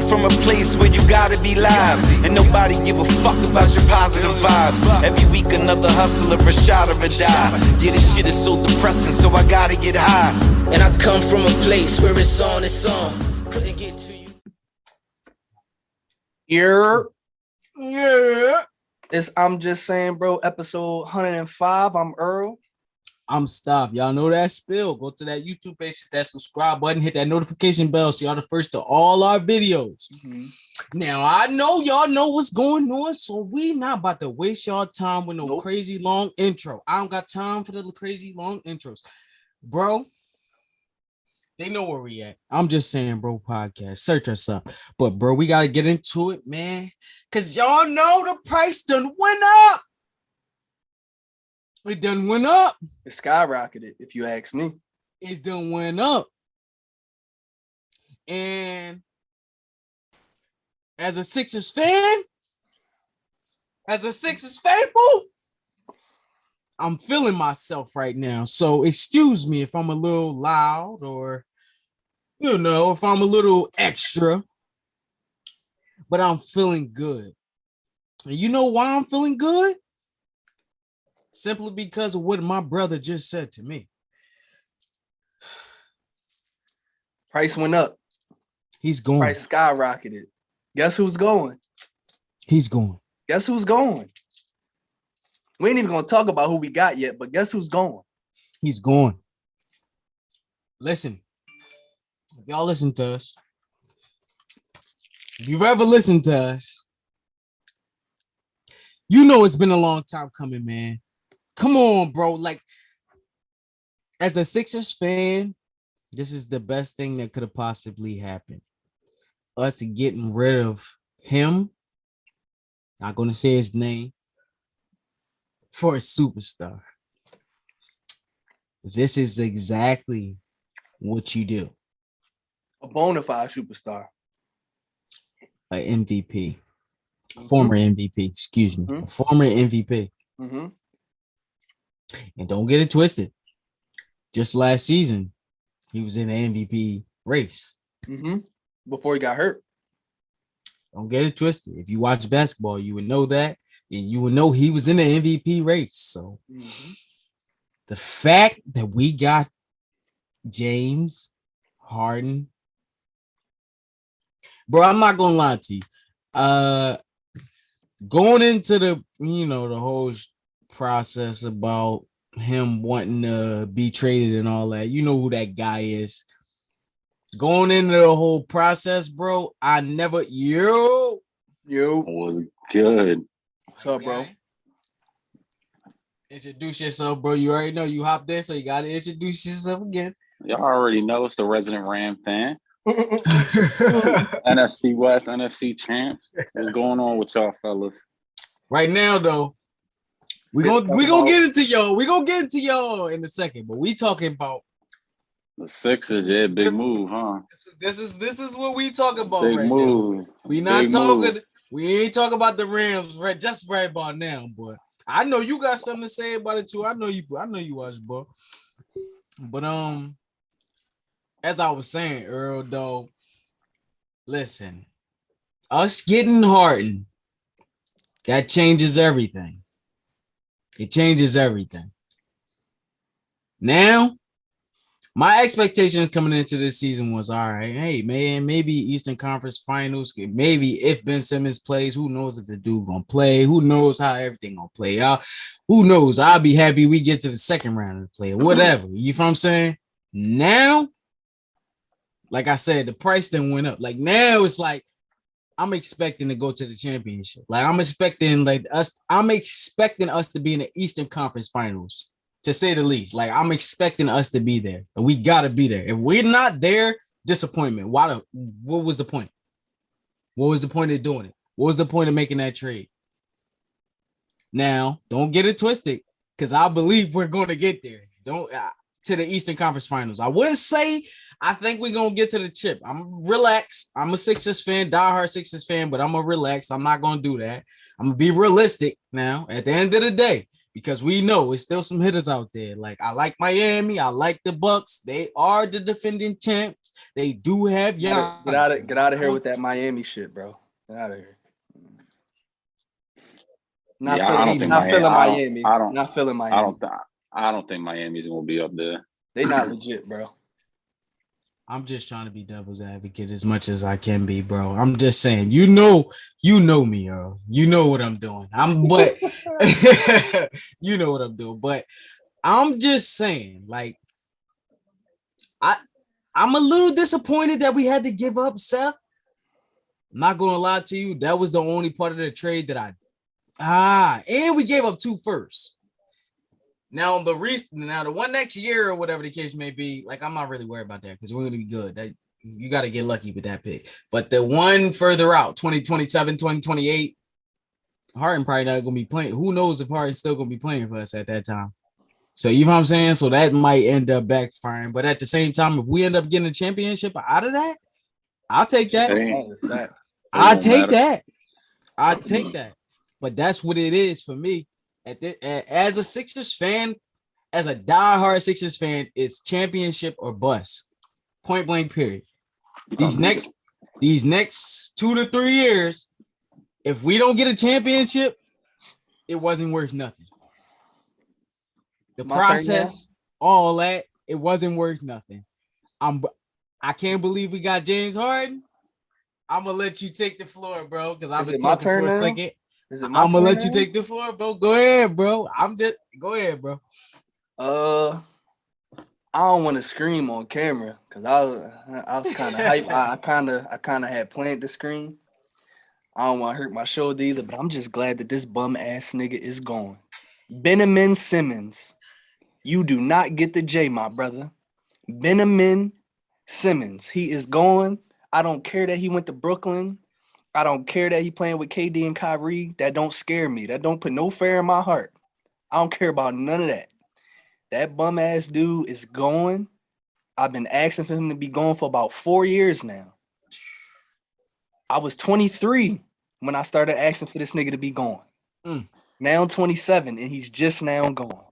from a place where you gotta be live, and nobody give a fuck about your positive vibes. Every week another hustler, a shot or a die. Yeah, this shit is so depressing, so I gotta get high. And I come from a place where it's on. Couldn't get to you. Yeah. It's I'm Just Saying, Bro, episode 105. I'm Earl. I'm Stop. Y'all know that spill. Go to that YouTube page, hit that subscribe button, hit that notification bell so y'all the first to all our videos. Now, I know y'all know what's going on, so we not about to waste y'all time with no crazy long intro. I don't got time for the crazy long intros. Bro, they know where we at. I'm Just Saying, Bro podcast. Search us up. But, bro, we got to get into it, man, because y'all know the price done went up. It done went up. It skyrocketed, if you ask me. It done went up. And as a Sixers fan, as a Sixers faithful, I'm feeling myself right now. So excuse me if I'm a little loud or, you know, if I'm a little extra. But I'm feeling good. And you know why I'm feeling good? Simply because of what my brother just said to me. Price went up. He's going. Price skyrocketed. Guess who's going? He's going. Guess who's going? We ain't even gonna talk about who we got yet, but guess who's going? He's going. Listen, if y'all listen to us, if you've ever listened to us, you know it's been a long time coming, man. Come on, bro. Like, as a Sixers fan, this is the best thing that could have possibly happened. Us getting rid of him, not going to say his name, for a superstar. This is exactly what you do. A bona fide superstar. An MVP. Former MVP, excuse me. A former MVP. And don't get it twisted. Just last season, he was in the MVP race. Before he got hurt. Don't get it twisted. If you watch basketball, you would know that. And you would know he was in the MVP race. So the fact that we got James Harden, bro, I'm not gonna lie to you. Going into the whole process about him wanting to be traded and all that, you know who that guy is. Going into the whole process, bro, I never was good. What's up, bro? Introduce yourself, bro. You already know you hopped in, so you gotta introduce yourself again. Y'all already know it's the resident Ram fan. NFC West, NFC champs. What's going on with y'all fellas? Right now, though, we gonna get into y'all. We gonna get into y'all in a second, but we talking about the Sixers. Yeah, big move, huh? This is what we talking about big right move. now. We not big talking. Move. We ain't talking about the Rams right about now, but I know you got something to say about it too. I know you watch, bro. But as I was saying, Earl, though, listen, us getting Harden, that changes everything. It changes everything. Now, my expectations coming into this season was, all right, hey, man, maybe Eastern Conference Finals, maybe if Ben Simmons plays, who knows if the dude going to play, who knows how everything going to play out, who knows, I'll be happy we get to the second round of the play, whatever, you know what I'm saying? Now, like I said, the price then went up. Like, now it's like, I'm expecting to go to the championship. Like, I'm expecting us to be in the Eastern Conference Finals, to say the least. Like, I'm expecting us to be there. And we got to be there. If we're not there, disappointment. What was the point? What was the point of doing it? What was the point of making that trade? Now, don't get it twisted, because I believe we're going to get there. To the Eastern Conference Finals. I wouldn't say I think we're going to get to the chip. I'm relaxed. I'm a Sixers fan, diehard Sixers fan, but I'm going to relax. I'm not going to do that. I'm going to be realistic now. At the end of the day, because we know it's still some hitters out there. Like I like Miami, I like the Bucks. They are the defending champs. They do have Giannis. Get out of here with that Miami shit, bro. Get out of here. Not feeling Miami. Not feeling Miami. I don't think Miami's gonna be up there. They not legit, bro. I'm just trying to be devil's advocate as much as I can be, bro. I'm just saying, you know me, Earl. You know what I'm doing. You know what I'm doing. But I'm just saying, like, I'm a little disappointed that we had to give up Seth. I'm not gonna lie to you, that was the only part of the trade that and we gave up 2 firsts. Now the one next year or whatever the case may be, like I'm not really worried about that because we're gonna be good. You got to get lucky with that pick. But the one further out, 2027, 2028, Harden probably not gonna be playing. Who knows if Harden's still gonna be playing for us at that time? So you know what I'm saying? So that might end up backfiring. But at the same time, if we end up getting a championship out of that, I'll take that. I'll take that. But that's what it is for me. As a Sixers fan, as a diehard Sixers fan, it's championship or bust. Point blank, period. These next 2 to 3 years, if we don't get a championship, it wasn't worth nothing. The process, all that, it wasn't worth nothing. I can't believe we got James Harden. I'm gonna let you take the floor, bro, because I've been talking for a second. I'm gonna let you take the floor, bro. Go ahead, bro. Go ahead, bro. I don't want to scream on camera because I was kind of hype. I kind of had planned to scream. I don't want to hurt my shoulder either, but I'm just glad that this bum ass nigga is gone. Benjamin Simmons, you do not get the J, my brother. Benjamin Simmons, he is gone. I don't care that he went to Brooklyn. I don't care that he playing with KD and Kyrie. That don't scare me. That don't put no fear in my heart. I don't care about none of that. That bum ass dude is gone. I've been asking for him to be gone for about 4 years now. I was 23 when I started asking for this nigga to be gone. Now I'm 27 and he's just now gone.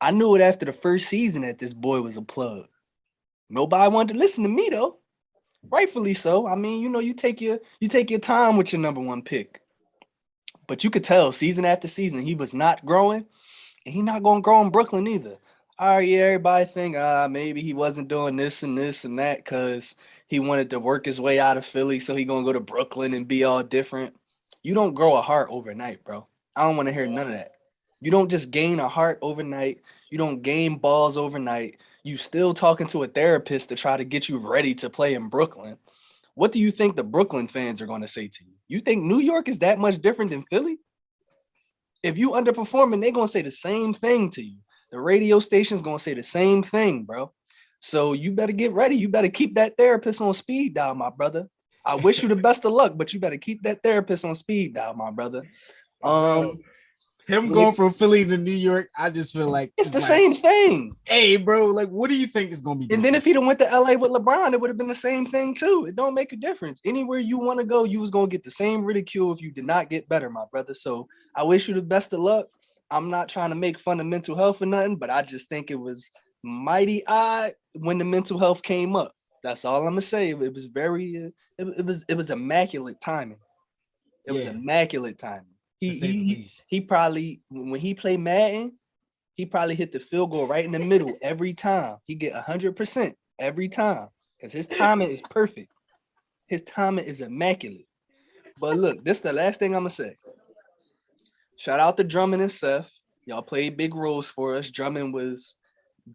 I knew it after the first season that this boy was a plug. Nobody wanted to listen to me though. Rightfully so. I mean, you take your time with your number 1 pick. But you could tell season after season he was not growing, and he's not going to grow in Brooklyn either. All right, yeah, everybody think maybe he wasn't doing this and this and that because he wanted to work his way out of Philly, so he going to go to Brooklyn and be all different. You don't grow a heart overnight, bro. I don't want to hear none of that. You don't just gain a heart overnight. You don't gain balls overnight. You still talking to a therapist to try to get you ready to play in Brooklyn. What do you think the Brooklyn fans are going to say to you? You think New York is that much different than Philly? If you underperforming, they're going to say the same thing to you. The radio station's going to say the same thing, bro. So you better get ready. You better keep that therapist on speed dial, my brother. I wish you the best of luck, but you better keep that therapist on speed dial, my brother. Him going from Philly to New York, I just feel like it's the same thing. Hey, bro, like, what do you think is gonna be? And then if he'd have went to LA with LeBron, it would have been the same thing too. It don't make a difference. Anywhere you want to go, you was gonna get the same ridicule if you did not get better, my brother. So I wish you the best of luck. I'm not trying to make fun of mental health or nothing, but I just think it was mighty odd when the mental health came up. That's all I'm gonna say. It was very, it was immaculate timing. It was immaculate timing. He probably, when he played Madden, he probably hit the field goal right in the middle every time. He get 100% every time because his timing is perfect. His timing is immaculate. But look, this is the last thing I'm gonna say. Shout out to Drummond and Seth. Y'all played big roles for us. Drummond was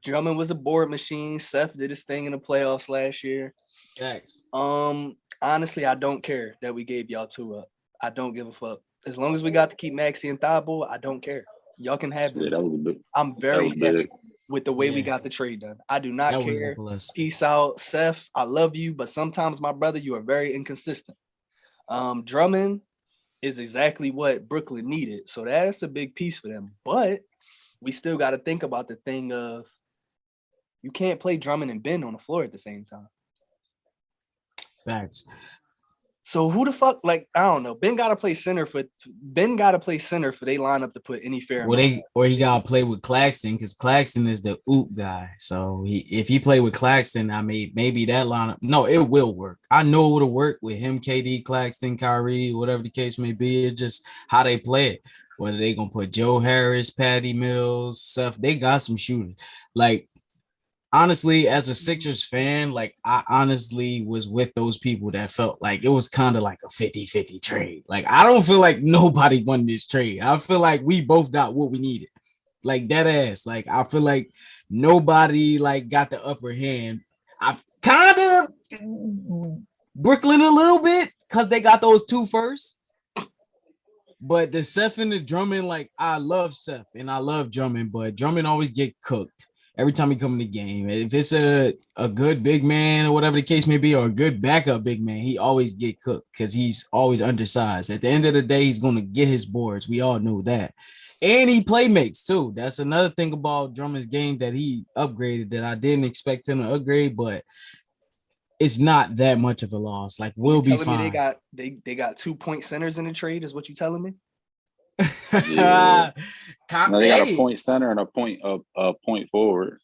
a board machine. Seth did his thing in the playoffs last year. Thanks. Honestly, I don't care that we gave y'all 2 up. I don't give a fuck. As long as we got to keep Maxey and Thibault, I don't care. Y'all can have them. Yeah, I'm very happy with the way we got the trade done. I do not care. Peace out, Seth. I love you, but sometimes, my brother, you are very inconsistent. Drummond is exactly what Brooklyn needed, so that's a big piece for them. But we still got to think about the thing of you can't play Drummond and Ben on the floor at the same time. Facts. So who the fuck? Like, I don't know. Ben got to play center for they lineup to put any fair. Well, he gotta play with Claxton because Claxton is the oop guy. So if he play with Claxton, I mean maybe that lineup. No, it will work. I know it'll work with him, KD, Claxton, Kyrie, whatever the case may be. It's just how they play it. Whether they gonna put Joe Harris, Patty Mills, Seth, they got some shooters. Like honestly, as a Sixers fan, like I honestly was with those people that felt like it was kind of like a 50-50 trade. Like I don't feel like nobody won this trade. I feel like we both got what we needed. Like dead ass. Like I feel like nobody like got the upper hand. I've kind of Brooklyn a little bit because they got those 2 first. But the Seth and the Drummond, like I love Seth and I love Drummond, but Drummond always get cooked every time he come in the game. If it's a good big man or whatever the case may be, or a good backup big man, he always get cooked because he's always undersized. At the end of the day, he's going to get his boards. We all know that. And he play makes too. That's another thing about Drummond's game that he upgraded that I didn't expect him to upgrade, but it's not that much of a loss. Like we'll be fine. They got 2-point centers in the trade, is what you telling me? Yeah. No, they got a point center and a point forward.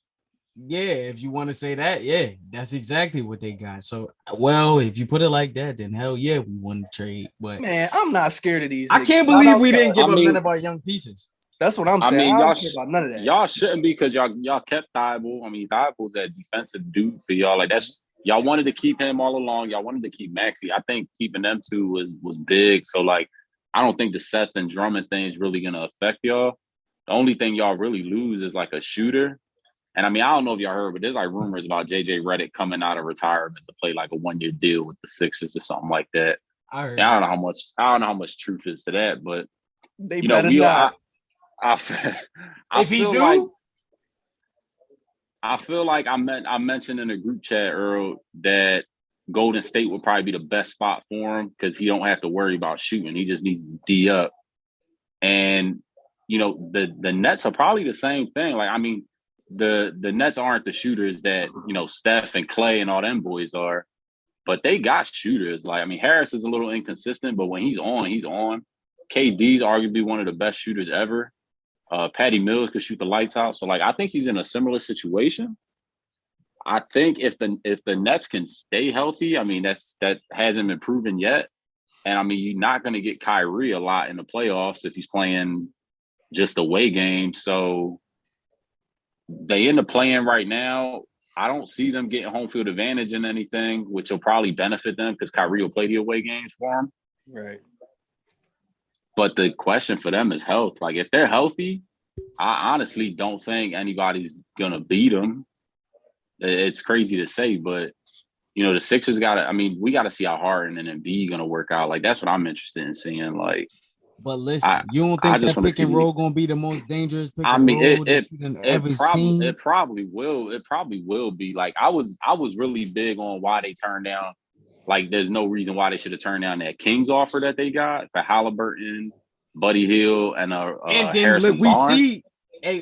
Yeah, if you want to say that, yeah, that's exactly what they got. So, well, if you put it like that, then hell yeah, we won the trade. But man, I'm not scared of these. I can't believe we didn't give up none of our young pieces. That's what I'm saying. I don't care about none of that. Y'all shouldn't be because y'all kept Thibault. I mean, Thibault's that defensive dude for y'all. Like that's y'all wanted to keep him all along. Y'all wanted to keep Maxey. I think keeping them two was big. So like, I don't think the Seth and Drummond thing is really gonna affect y'all. The only thing y'all really lose is like a shooter. And I mean, I don't know if y'all heard, but there's like rumors about JJ Redick coming out of retirement to play like a 1-year deal with the Sixers or something like that. I don't know how much truth is to that, but they better not. I feel like I mentioned in the group chat, Earl, that Golden State would probably be the best spot for him because he don't have to worry about shooting. He just needs to D up. And, you know, the Nets are probably the same thing. Like, I mean, the Nets aren't the shooters that, you know, Steph and Clay and all them boys are, but they got shooters. Like, I mean, Harris is a little inconsistent, but when he's on, he's on. KD's arguably one of the best shooters ever. Patty Mills could shoot the lights out. So, like, I think he's in a similar situation. I think if the Nets can stay healthy, I mean, that hasn't been proven yet. And, I mean, you're not going to get Kyrie a lot in the playoffs if he's playing just away games. So, they end up playing right now. I don't see them getting home field advantage in anything, which will probably benefit them because Kyrie will play the away games for them. Right. But the question for them is health. Like, if they're healthy, I honestly don't think anybody's going to beat them. It's crazy to say, but, you know, the Sixers we got to see how Harden and Embiid going to work out. Like, that's what I'm interested in seeing. Like, but listen, you don't think that pick and roll going to be the most dangerous pick and roll that you've ever seen? It probably will. It probably will be. Like, I was really big on why they turned down. Like, there's no reason why they should have turned down that Kings offer that they got for Halliburton, Buddy Hield, and then Harrison Barnes. See,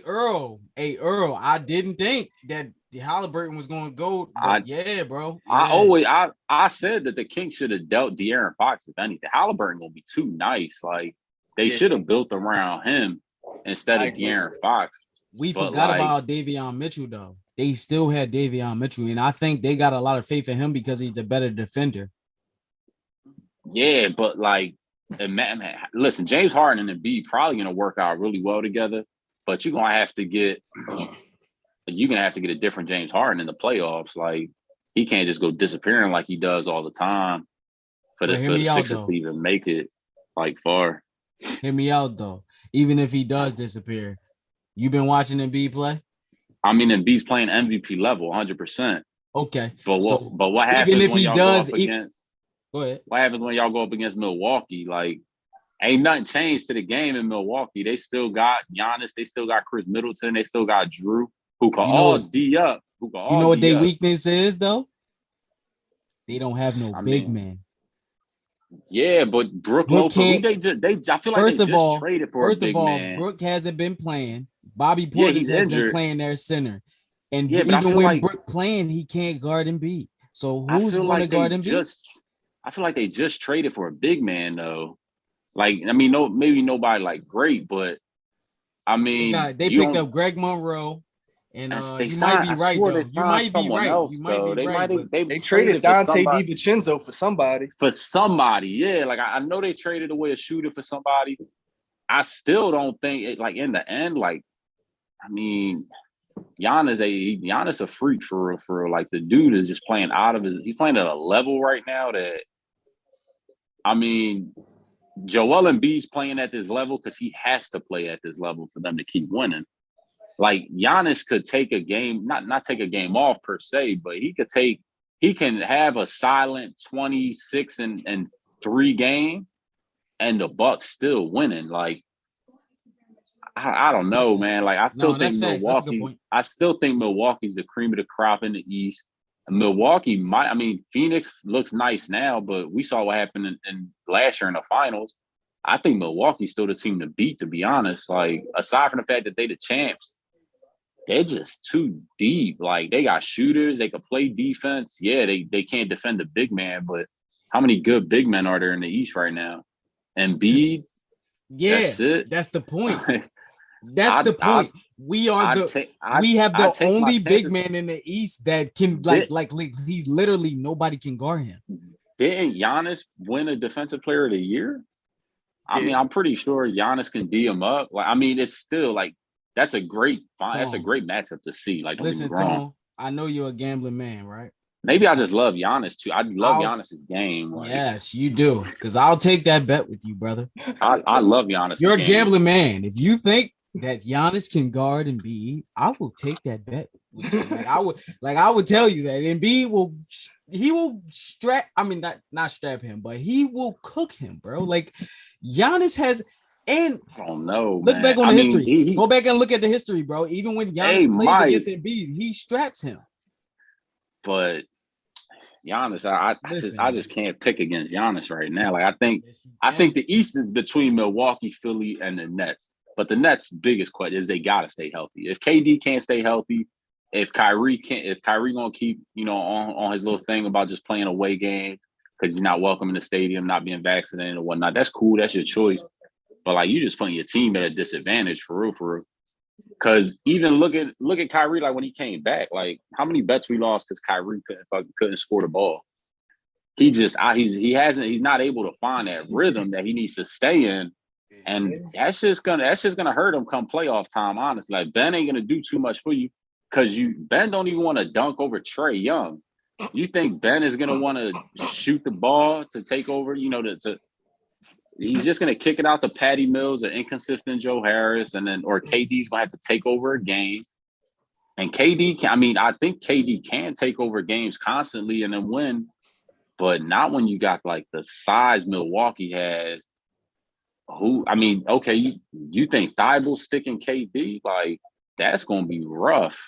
Earl, I didn't think that Halliburton was going to go. Yeah, bro. Yeah. I said that the Kings should have dealt De'Aaron Fox, if anything. Halliburton going to be too nice. Like, they should have built around him instead of De'Aaron Fox. We forgot about Davion Mitchell, though. They still had Davion Mitchell, and I think they got a lot of faith in him because he's the better defender. Yeah, but like, listen, James Harden and Embiid probably going to work out really well together, but you're going to have to get a different James Harden in the playoffs. Like, he can't just go disappearing like he does all the time for the Sixers to even make it like far. Hear me out, though. Even if he does disappear, you been watching Embiid play? I mean, Embiid's playing MVP level, 100%. Okay. But what happens when y'all go up against? Go ahead. What happens when y'all go up against Milwaukee? Like, ain't nothing changed to the game in Milwaukee. They still got Giannis. They still got Chris Middleton. They still got Drew, who can all D up. You know what their weakness is, though? They don't have no big man. Yeah, but Brook Lopez, I feel like they just traded for a big man. Brook hasn't been playing. Bobby Portis has been playing their center. And even when Brook playing, he can't guard Embiid. So who's going to guard Embiid? I feel like they just traded for a big man though. Like, I mean, no, maybe nobody like great, but I mean, They you picked don't. up Greg Monroe, and They you might signed. be I right swear they though. You signed might be someone right. You else might though. be right, but They They traded traded for Dante somebody. DiVincenzo for somebody. For somebody, yeah. Like I know they traded away a shooter for somebody. I still don't think it. Like in the end, like I mean, Giannis a freak for real. For real. Like the dude is just playing out of his. He's playing at a level right now that I mean, Joel Embiid's playing at this level because he has to play at this level for them to keep winning. Like Giannis could take a game, not take a game off per se, but he can have a silent 26 and 3 game and the Bucks still winning. Like I don't that's know, man. facts. Like No, that's facts. That's a good point. I still think Milwaukee's the cream of the crop in the East. Milwaukee might, I mean, Phoenix looks nice now, but we saw what happened in last year in the finals. I think Milwaukee's still the team to beat, to be honest. Like, aside from the fact that they the champs, they're just too deep. Like, they got shooters, they could play defense. Yeah, they can't defend the big man, but how many good big men are there in the East right now? Embiid, Yeah, that's it. that's the point. That's the point. We have the take my only big chances. man in the East that can like he's literally nobody can guard him. Didn't Giannis win a Defensive Player of the Year? I mean, I'm pretty sure Giannis can D him up. Like, I mean, it's still like that's a great matchup to see. Like, don't get me Listen, wrong. Tom, I know you're a gambling man, right? Maybe I just love Giannis too. I love Giannis's game. Like, yes, you do, because I'll take that bet with you, brother. I love Giannis. You're a gambling man. If you think that Giannis can guard Embiid, I will take that bet with you. I would tell you that Embiid will strap. I mean, not strap him, but he will cook him, bro. Like Giannis has, and I don't know. Look man. back on I the mean, history. Go back and look at the history, bro. Even when Giannis plays against Embiid, he straps him. But Giannis, I just can't pick against Giannis right now. Like I think the East is between Milwaukee, Philly, and the Nets. But the Nets' biggest question is they gotta stay healthy. If KD can't stay healthy, if Kyrie gonna keep, on his little thing about just playing away games because he's not welcome in the stadium, not being vaccinated or whatnot, that's cool. That's your choice. But like you just putting your team at a disadvantage for real. Because even look at Kyrie, like when he came back, like how many bets we lost because Kyrie couldn't score the ball. He's not able to find that rhythm that he needs to stay in. And that's just gonna hurt him come playoff time, honestly. Like Ben ain't gonna do too much for you because Ben don't even want to dunk over Trae Young. You think Ben is gonna want to shoot the ball to take over, he's just gonna kick it out to Patty Mills or inconsistent Joe Harris, or KD's gonna have to take over a game. And I think KD can take over games constantly and then win, but not when you got like the size Milwaukee has. You think Thible's sticking KD? Like, that's going to be rough.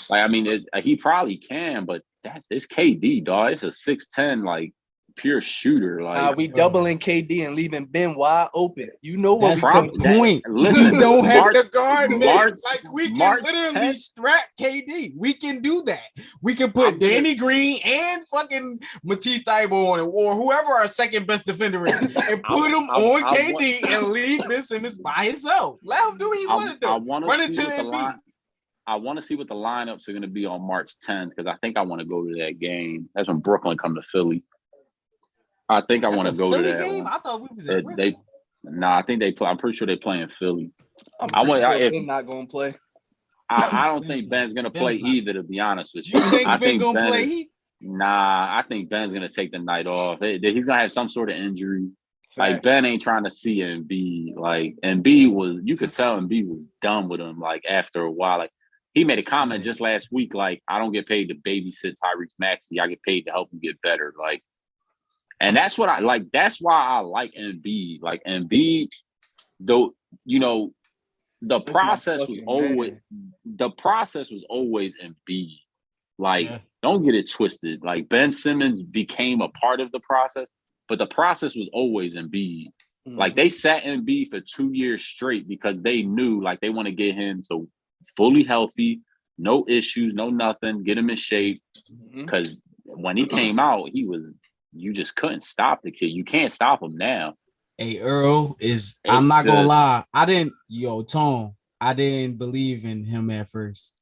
Like, I mean, he probably can, but it's KD, dog. It's a 6'10", like, pure shooter. Like, we doubling KD and leaving Ben wide open. You know what? That's the point. Listen, we don't have to guard Ben. Like, we can literally strap KD. We can do that. We can put Danny Green and fucking Matisse Thybulle on it, or whoever our second best defender is, and put him on KD and leave Ben Simmons by himself. Let him do what he want to do. Run it to Embiid. I want to see what the lineups are going to be on March 10th because I think I want to go to that game. That's when Brooklyn come to Philly. I think I want to go to that game. I thought we was at I think they play. I'm pretty sure they play in Philly. Ben's not going to play. I don't think Ben's going to play either, to be honest with you. You think Ben going to play? Nah, I think Ben's going to take the night off. He's going to have some sort of injury. Like, Ben ain't trying to see Embiid. Like, you could tell Embiid was done with him, like, after a while. Like, he made a comment just last week, like, I don't get paid to babysit Tyrese Maxey. I get paid to help him get better. Like, and that's what I like. That's why I like Embiid. Like, Embiid, though, the process was always Embiid. Like, don't get it twisted. Like, Ben Simmons became a part of the process, but the process was always Embiid. Mm-hmm. Like, they sat Embiid for 2 years straight because they knew, like, they want to get him to fully healthy, no issues, no nothing, get him in shape. Because when he came out, he was you just couldn't stop the kid. You can't stop him now. Hey, Earl I'm It's not gonna just, lie. Tone, I didn't believe in him at first.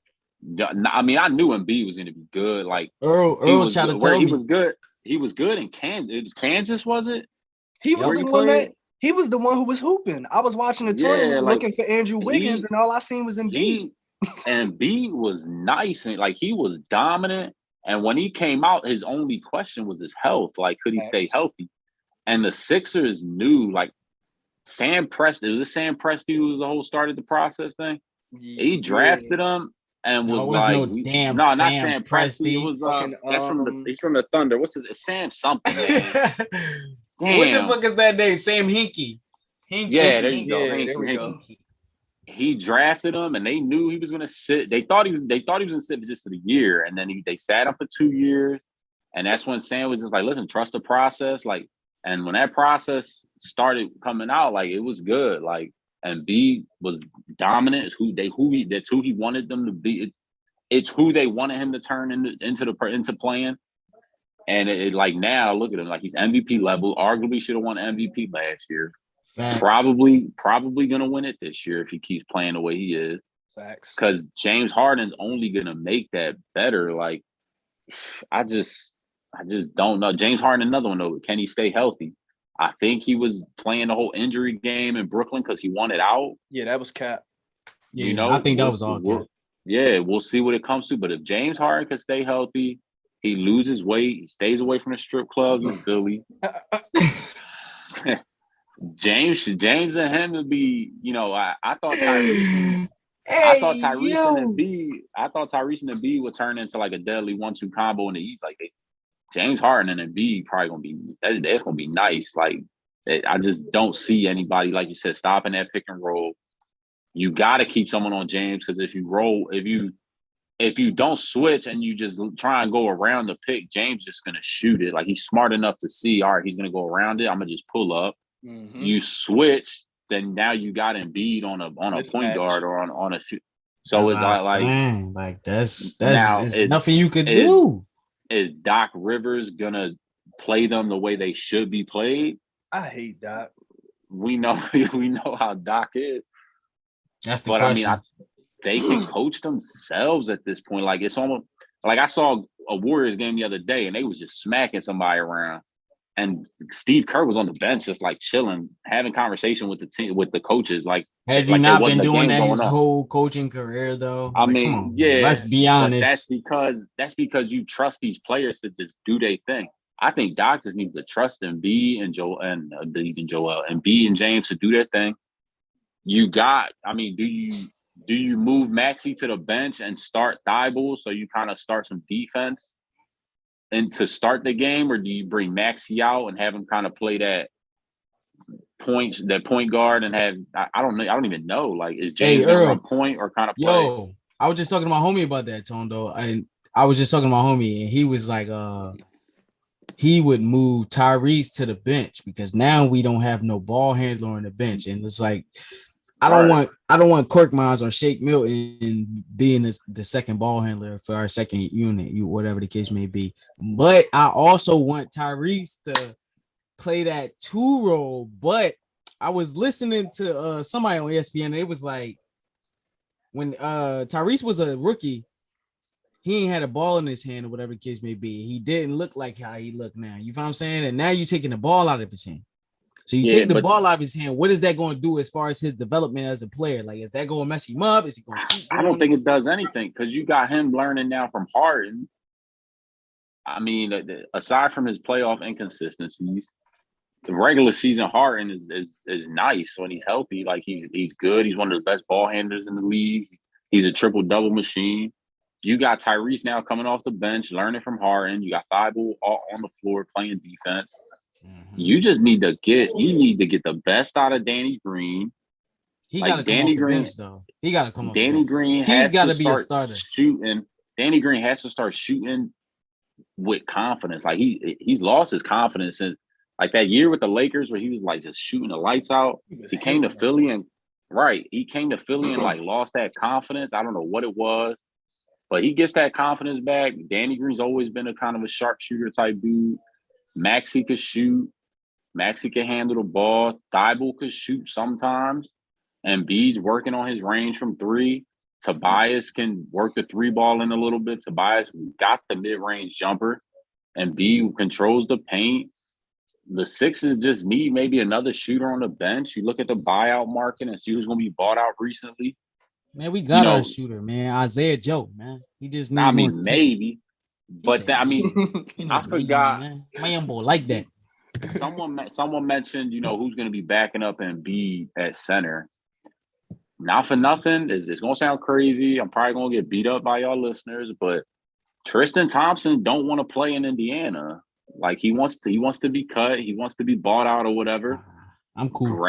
I mean, I knew Embiid was going to be good. Like he Earl was tried to good. Where tell he me. was good. He was good in Kansas. It was Kansas, was it? He was Yep. the one that he was the one who was hooping. I was watching the tournament like looking for Andrew Wiggins, and all I seen was Embiid. Embiid was nice and like he was dominant. And when he came out, his only question was his health. Like, could he stay healthy? And the Sixers knew, like, Sam Presti. It was a Sam Presti who was the whole started the process thing. He drafted him and was No, it was like, no damn no, not Sam Sam Presti. It Presti. was he's from the Thunder. What's his Sam something? What the Damn. fuck is that name? Sam Hinkie. Yeah, there you go. There we go. He drafted him, and they knew he was going to sit. They thought he was going to sit just for the year, and then they sat him for 2 years, and that's when Sam was just like, "Listen, trust the process." Like, and when that process started coming out, like it was good. Like, and B was dominant. That's who he wanted them to be. It's who they wanted him to turn into playing. And it like now, look at him, like he's MVP level. Arguably should have won MVP last year. Facts. Probably gonna win it this year if he keeps playing the way he is. Facts. Because James Harden's only gonna make that better. Like, I just don't know. James Harden, another one though. Can he stay healthy? I think he was playing the whole injury game in Brooklyn because he wanted out. Yeah, that was cap. Yeah, I think that was all cap. Yeah, we'll see what it comes to. But if James Harden can stay healthy, he loses weight, he stays away from the strip clubs in Philly. James and him would be, I thought Tyrese. I thought Tyrese and Embiid would turn into like a deadly 1-2 combo in the East. Like James Harden and Embiid probably gonna be that's gonna be nice. Like I just don't see anybody, like you said, stopping that pick and roll. You got to keep someone on James because if you don't switch and you just try and go around the pick, James just gonna shoot it. Like he's smart enough to see, all right, he's gonna go around it. I'm gonna just pull up. Mm-hmm. You switch, then now you got Embiid on a point guard or on a shoot. So it's like that's now nothing you could do. Is Doc Rivers gonna play them the way they should be played? I hate Doc. We know how Doc is. That's the question. I mean, they can coach themselves at this point. Like it's almost like I saw a Warriors game the other day, and they was just smacking somebody around. And Steve Kerr was on the bench, just like chilling, having conversation with the team, with the coaches. Like, has he not been doing that his whole coaching career, though? I mean, yeah. Let's be honest. That's because you trust these players to just do their thing. I think Doc just needs to trust Embiid and Embiid and James to do their thing. Do you move Maxey to the bench and start Thibault so you kind of start some defense and to start the game, or do you bring Maxey out and have him kind of play that point guard and have I don't know. I don't even know. Like, is James on point or kind of play? Yo, I was just talking to my homie about that, Tone, though. And I was just talking to my homie, and he was like, he would move Tyrese to the bench because now we don't have no ball handler on the bench. And it's like, I don't want Korkmaz or Shake Milton being the second ball handler for our second unit, whatever the case may be. But I also want Tyrese to play that 2 role. But I was listening to somebody on ESPN, and it was like when Tyrese was a rookie, he ain't had a ball in his hand or whatever the case may be. He didn't look like how he looked now. You know what I'm saying? And now you're taking the ball out of his hand. So you take the ball out of his hand. What is that going to do as far as his development as a player? Like, is that going to mess him up? Is he going to keep I don't think it does anything because you got him learning now from Harden. I mean, aside from his playoff inconsistencies, the regular season Harden is nice when he's healthy. Like he's good. He's one of the best ball handlers in the league. He's a triple-double machine. You got Tyrese now coming off the bench, learning from Harden. You got Thibault on the floor playing defense. Mm-hmm. You just need to get the best out of Danny Green. He got to come off the bench, though. He got to come off. Danny Green has got to be a starter. Shooting. Danny Green has to start shooting with confidence. Like he's lost his confidence in like that year with the Lakers where he was like just shooting the lights out. He came to Philly and like lost that confidence. I don't know what it was. But he gets that confidence back. Danny Green's always been a kind of a sharpshooter type dude. Maxey could shoot. Maxey can handle the ball. Thibault could shoot sometimes. Embiid's working on his range from three. Tobias can work the three ball in a little bit. Tobias got the mid-range jumper. Embiid controls the paint. The Sixers just need maybe another shooter on the bench. You look at the buyout market and see who's going to be bought out recently. Man, we got our shooter, man. Isaiah Joe, man. He just need more maybe. But I forgot. Man. My young boy like that. Someone mentioned, who's going to be backing up Embiid at center. Not for nothing. It's going to sound crazy. I'm probably going to get beat up by y'all listeners, but Tristan Thompson don't want to play in Indiana. Like he wants to be cut. He wants to be bought out or whatever. I'm cool.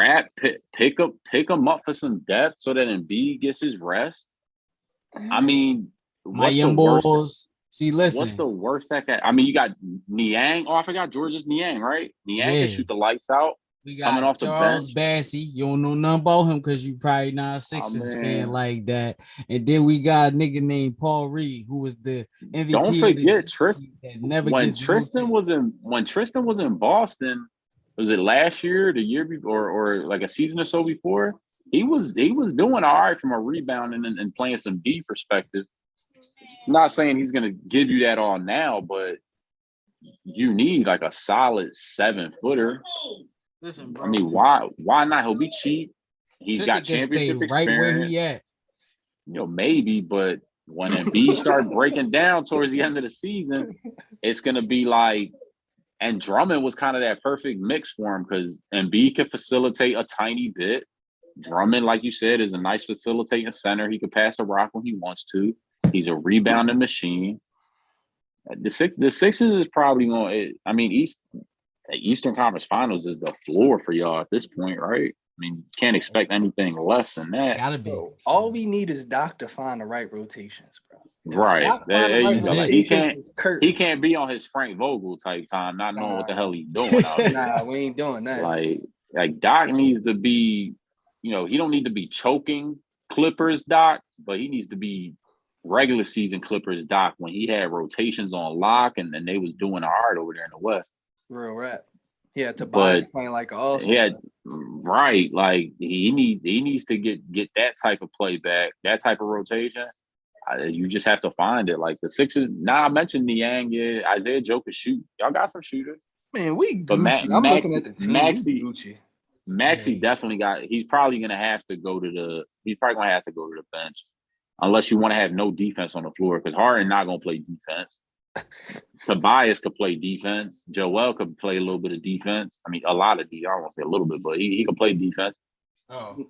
Pick him up for some depth so that Embiid gets his rest. I mean, my young boys. See, listen. What's the worst that can? I mean, you got Niang. Oh, I forgot George's Niang, right? Niang can shoot the lights out. We got coming off Charles the bench. Bassey. You don't know nothing about him because you probably not a Sixers fan like that. And then we got a nigga named Paul Reed, who was the MVP. Don't forget Tristan. When Tristan was in Boston, was it last year, the year before, or like a season or so before? He was doing all right from a rebounding and playing some D perspective. Not saying he's going to give you that all now, but you need like a solid 7-footer. Listen, bro. I mean, why not? He'll be cheap. He's got championship experience. Right where he at. Maybe, but when Embiid start breaking down towards the end of the season, it's going to be like, and Drummond was kind of that perfect mix for him because Embiid can facilitate a tiny bit. Drummond, like you said, is a nice facilitating center. He can pass the rock when he wants to. He's a rebounding machine. The Sixers is probably going. I mean, Eastern Conference Finals is the floor for y'all at this point, right? I mean, can't expect anything less than that. Gotta be. All we need is Doc to find the right rotations, bro. Right. He can't be on his Frank Vogel type time, not knowing what the hell he's doing out there. Nah, we ain't doing that. Like Doc needs to be, he don't need to be choking Clippers Doc, but he needs to be regular season Clippers Doc when he had rotations on lock and they was doing hard over there in the West. Real rap. Yeah, Tobias playing like an all-star. Yeah, right. Like he needs to get that type of play back, that type of rotation. You just have to find it. Like the Sixers. Now I mentioned Niang, Isaiah Joe could shoot. Y'all got some shooters. Man, we Gucci. But I'm looking at the team. Maxey definitely got. He's probably gonna have to go to the bench, unless you want to have no defense on the floor because Harden not gonna play defense. Tobias could play defense. Joel could play a little bit of defense. I mean, a lot of defense. I don't want to say a little bit, but he could play defense. Oh,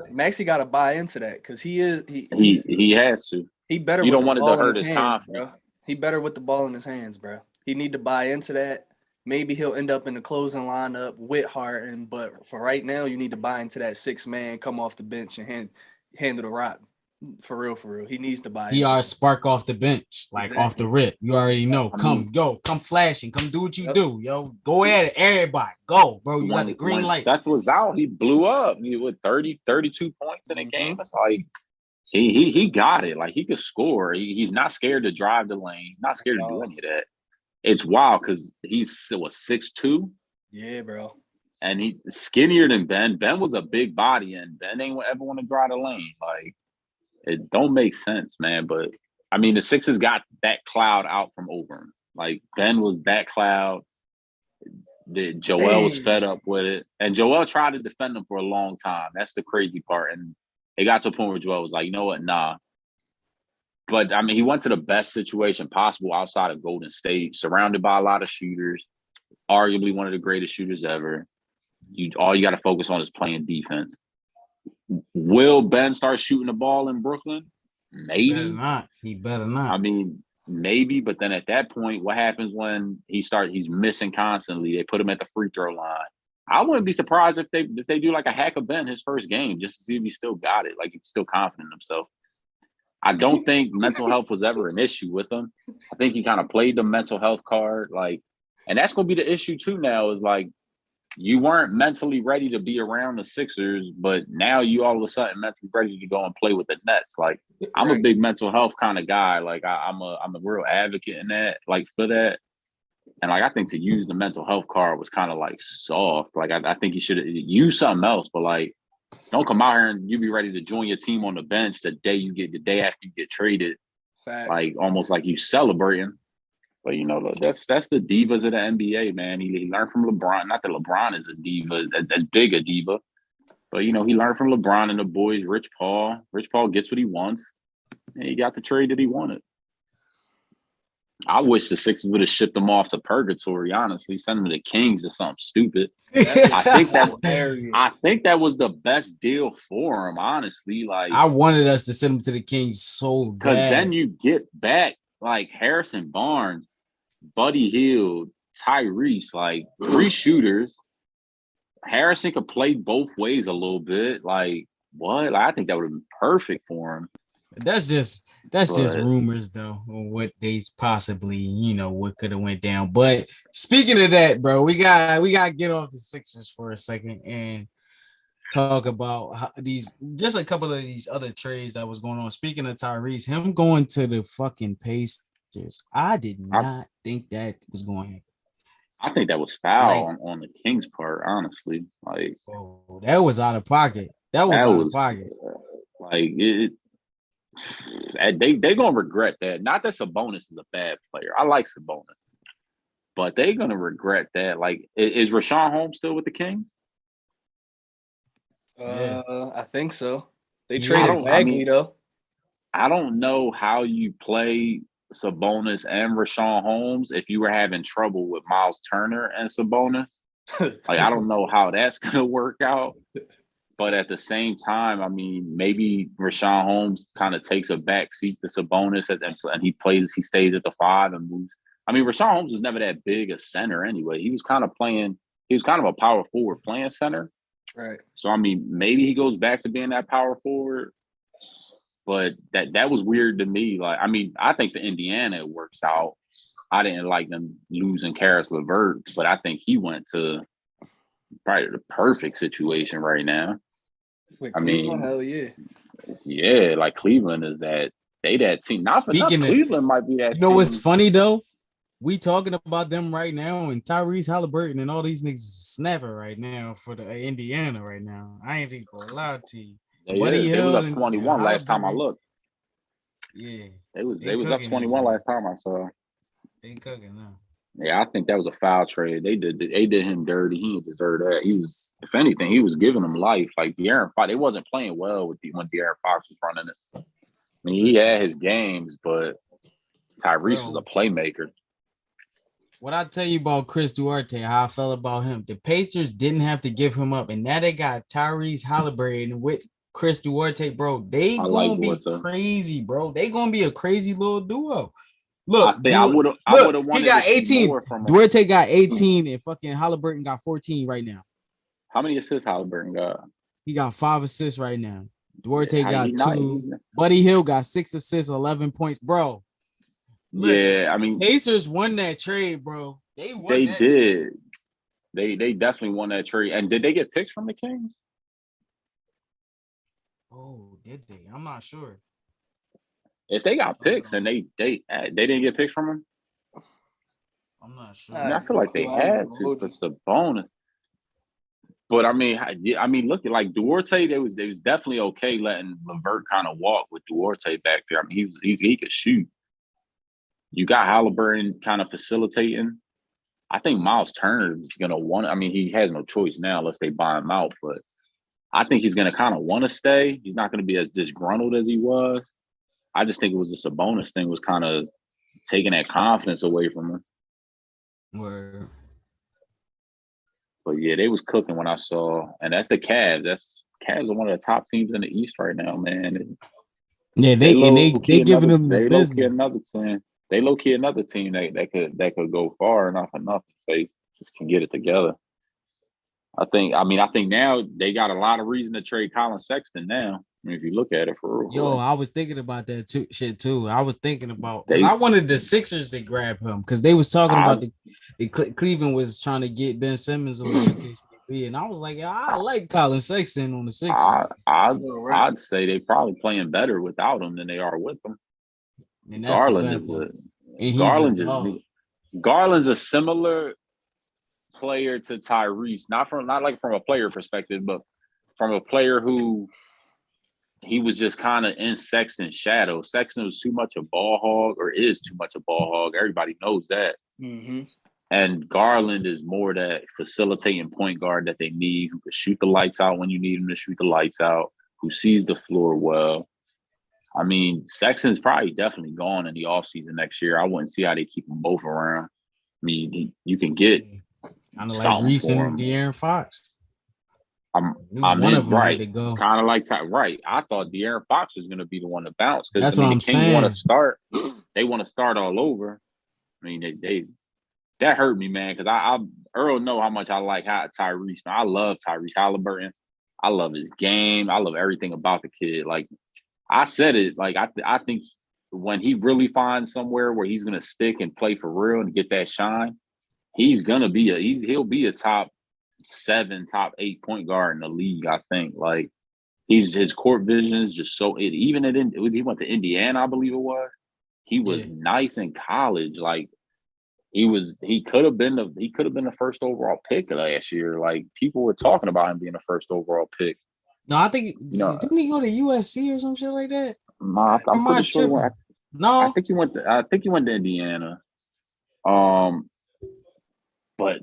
Maxey got to buy into that because he has to. He better. You don't want it to hurt his confidence. Bro. He better with the ball in his hands, bro. He need to buy into that. Maybe he'll end up in the closing lineup with Harden, but for right now, you need to buy into that 6-man, come off the bench and handle the rock. For real. He needs to buy. He are spark off the bench, like off the rip. You already know. Come flashing. Come do what you do, yo. Go at it, everybody. Go, bro. You got the green light. Seth was out. He blew up. He with 32 points in a game. It's like he got it. Like he could score. He's not scared to drive the lane. Not scared to do any of that. It's wild because he's 6'2". Yeah, bro. And he's skinnier than Ben. Ben was a big body, and Ben ain't ever want to drive the lane. Like. It don't make sense, man. But I mean, the Sixers got that cloud out from over him. Like Ben was that cloud. Joel was fed up with it, and Joel tried to defend him for a long time. That's the crazy part. And it got to a point where Joel was like, "You know what? Nah." But I mean, he went to the best situation possible outside of Golden State, surrounded by a lot of shooters, arguably one of the greatest shooters ever. All you got to focus on is playing defense. Will Ben start shooting the ball in Brooklyn? Maybe. He better not. I mean, maybe, but then at that point, what happens when he's missing constantly? They put him at the free throw line. I wouldn't be surprised if they do like a hack of Ben his first game just to see if he still got it, like he's still confident in himself. I don't think mental health was ever an issue with him. I think he kind of played the mental health card, and that's going to be the issue too now is like, you weren't mentally ready to be around the Sixers, but now you all of a sudden mentally ready to go and play with the Nets. Like I'm a big mental health kind of guy. Like I'm a real advocate in that, like for that. And like I think to use the mental health card was kind of like soft. Like I think you should use something else, but like don't come out here and you be ready to join your team on the bench the day after you get traded. Facts. Like almost like you celebrating. But you know, that's the divas of the NBA, man. He learned from LeBron. Not that LeBron is a diva, as big a diva, but you know, he learned from LeBron and the boys. Rich Paul. Rich Paul gets what he wants, and he got the trade that he wanted. I wish the Sixers would have shipped him off to purgatory. Honestly, send him to the Kings or something stupid. I think that was the best deal for him. Honestly, like I wanted us to send him to the Kings so bad. Because then you get back like Harrison Barnes, Buddy Hield, Tyrese, like 3 shooters. Harrison could play both ways a little bit. Like what? Like, I think that would have been perfect for him. That's just rumors though, on what they possibly, you know, what could have went down. But speaking of that, bro, we got to get off the Sixers for a second and talk about just a couple of these other trades that was going on. Speaking of Tyrese, him going to the fucking Pacers, I did not think that was going to happen. I think that was foul on the Kings' part, honestly. Like, that was out of pocket. That was out of pocket. Like it. They gonna regret that. Not that Sabonis is a bad player. I like Sabonis, but they gonna regret that. Like, is Rashawn Holmes still with the Kings? I think so. They traded Bagley though. I don't know how you play Sabonis and Rashawn Holmes if you were having trouble with Miles Turner and Sabonis. Like, I don't know how that's gonna work out. But at the same time, I mean, maybe Rashawn Holmes kind of takes a back seat to Sabonis and he stays at the 5 and moves. I mean, Rashawn Holmes was never that big a center anyway. He was kind of a power forward playing center. Right. So, I mean, maybe he goes back to being that power forward. But that was weird to me. Like, I mean, I think for Indiana it works out. I didn't like them losing Karis LeVert, but I think he went to probably the perfect situation right now. With Cleveland, hell yeah. Yeah, like Cleveland is that team. Not for nothing, Cleveland might be that team. You know what's funny though? We talking about them right now, and Tyrese Halliburton and all these niggas snapping right now for the Indiana right now. I ain't even gonna lie to you. They was up 21 last time I looked. Yeah. They was up 21 last time I saw. They cooking now. Yeah, I think that was a foul trade. They did him dirty. He didn't deserve that. He was, if anything, he was giving them life. Like De'Aaron Fox, they wasn't playing well when De'Aaron Fox was running it. I mean, he had his games, but Tyrese was a playmaker. What I tell you about Chris Duarte, how I felt about him, the Pacers didn't have to give him up, and now they got Tyrese Halliburton with Chris Duarte, bro. They gonna be crazy, bro. They gonna be a crazy little duo. Look, I would have wanted. He got 18. Duarte got 18, and fucking Halliburton got 14 right now. How many assists Halliburton got? He got 5 assists right now. Duarte got 2. Buddy Hield got 6 assists, 11 points, bro. Listen, yeah, I mean, Pacers won that trade, bro. They did. Trade. They definitely won that trade. And did they get picks from the Kings? Oh, did they? I'm not sure. If they got picks and they didn't get picks from him, I'm not sure. I feel like they had to for Sabonis. But I mean, look at like Duarte. They was definitely okay letting LeVert kind of walk with Duarte back there. I mean, he could shoot. You got Halliburton kind of facilitating. I think Miles Turner is gonna want. I mean, he has no choice now unless they buy him out. But I think he's gonna kind of want to stay. He's not gonna be as disgruntled as he was. I just think it was the Sabonis thing was kind of taking that confidence away from him. Word. But yeah, they was cooking when I saw, and that's the Cavs. Cavs are one of the top teams in the East right now, man. Yeah, they giving them the business. They low key another team that could go far enough if they just can get it together. I think now they got a lot of reason to trade Colin Sexton now. I mean, if you look at it for real. Yo, I was thinking about that too. I was thinking about I wanted the Sixers to grab him because they was talking about Cleveland was trying to get Ben Simmons or KCP, and I was like, I like Colin Sexton on the Sixers. I'd say they probably playing better without him than they are with him. And Garland Garland's a similar player to Tyrese, not like from a player perspective, but from a player who he was just kind of in Sexton's shadow. Sexton was too much a ball hog, or is too much a ball hog. Everybody knows that. Mm-hmm. And Garland is more that facilitating point guard that they need, who can shoot the lights out when you need him to shoot the lights out, who sees the floor well. I mean, Sexton's probably definitely gone in the offseason next year. I wouldn't see how they keep them both around. I mean, you can get kind of like something Reese for and him. De'Aaron Fox. I'm One in, of them right. had to go. Kind of like right. I thought De'Aaron Fox was going to be the one to bounce because That's what I'm the Kings saying. want to start. They want to start all over. I mean, they that hurt me, man, because I Earl know how much I like Tyrese. Man. I love Tyrese Halliburton. I love his game. I love everything about the kid. Like I said it. Like I think when he really finds somewhere where he's going to stick and play for real and get that shine, he's gonna be he'll be a top 7, top 8 point guard in the league. I think like his court vision is just so. Even he went to Indiana, I believe it was. He was nice in college. Like he could have been the first overall pick last year. Like people were talking about him being the first overall pick. No, I think didn't he go to USC or some shit like that? I'm pretty sure. No, I think he went to Indiana. But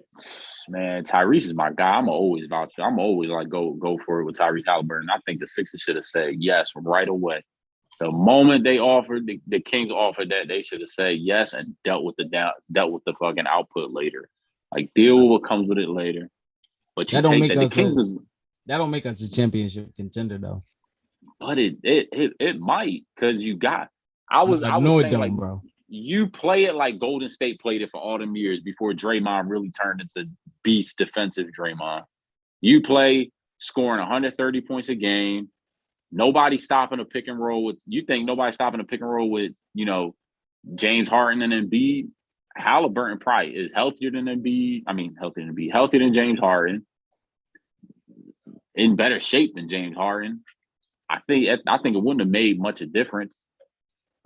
man, Tyrese is my guy. I'm always vouch. I'm always like go for it with Tyrese Halliburton. I think the Sixers should have said yes right away. The moment they offered the Kings offered that, they should have said yes and dealt with the fucking output later. Like deal with what comes with it later. But you take that. The Kings that don't make us a championship contender though. But it might, because you got. I was saying, don't, like, bro. You play it like Golden State played it for all them years before Draymond really turned into beast defensive Draymond. You play scoring 130 points a game. Nobody stopping a pick and roll with. You think nobody stopping a pick and roll with, James Harden and Embiid? Halliburton probably is healthier than Embiid. I mean, healthier than James Harden. In better shape than James Harden. I think it wouldn't have made much of a difference.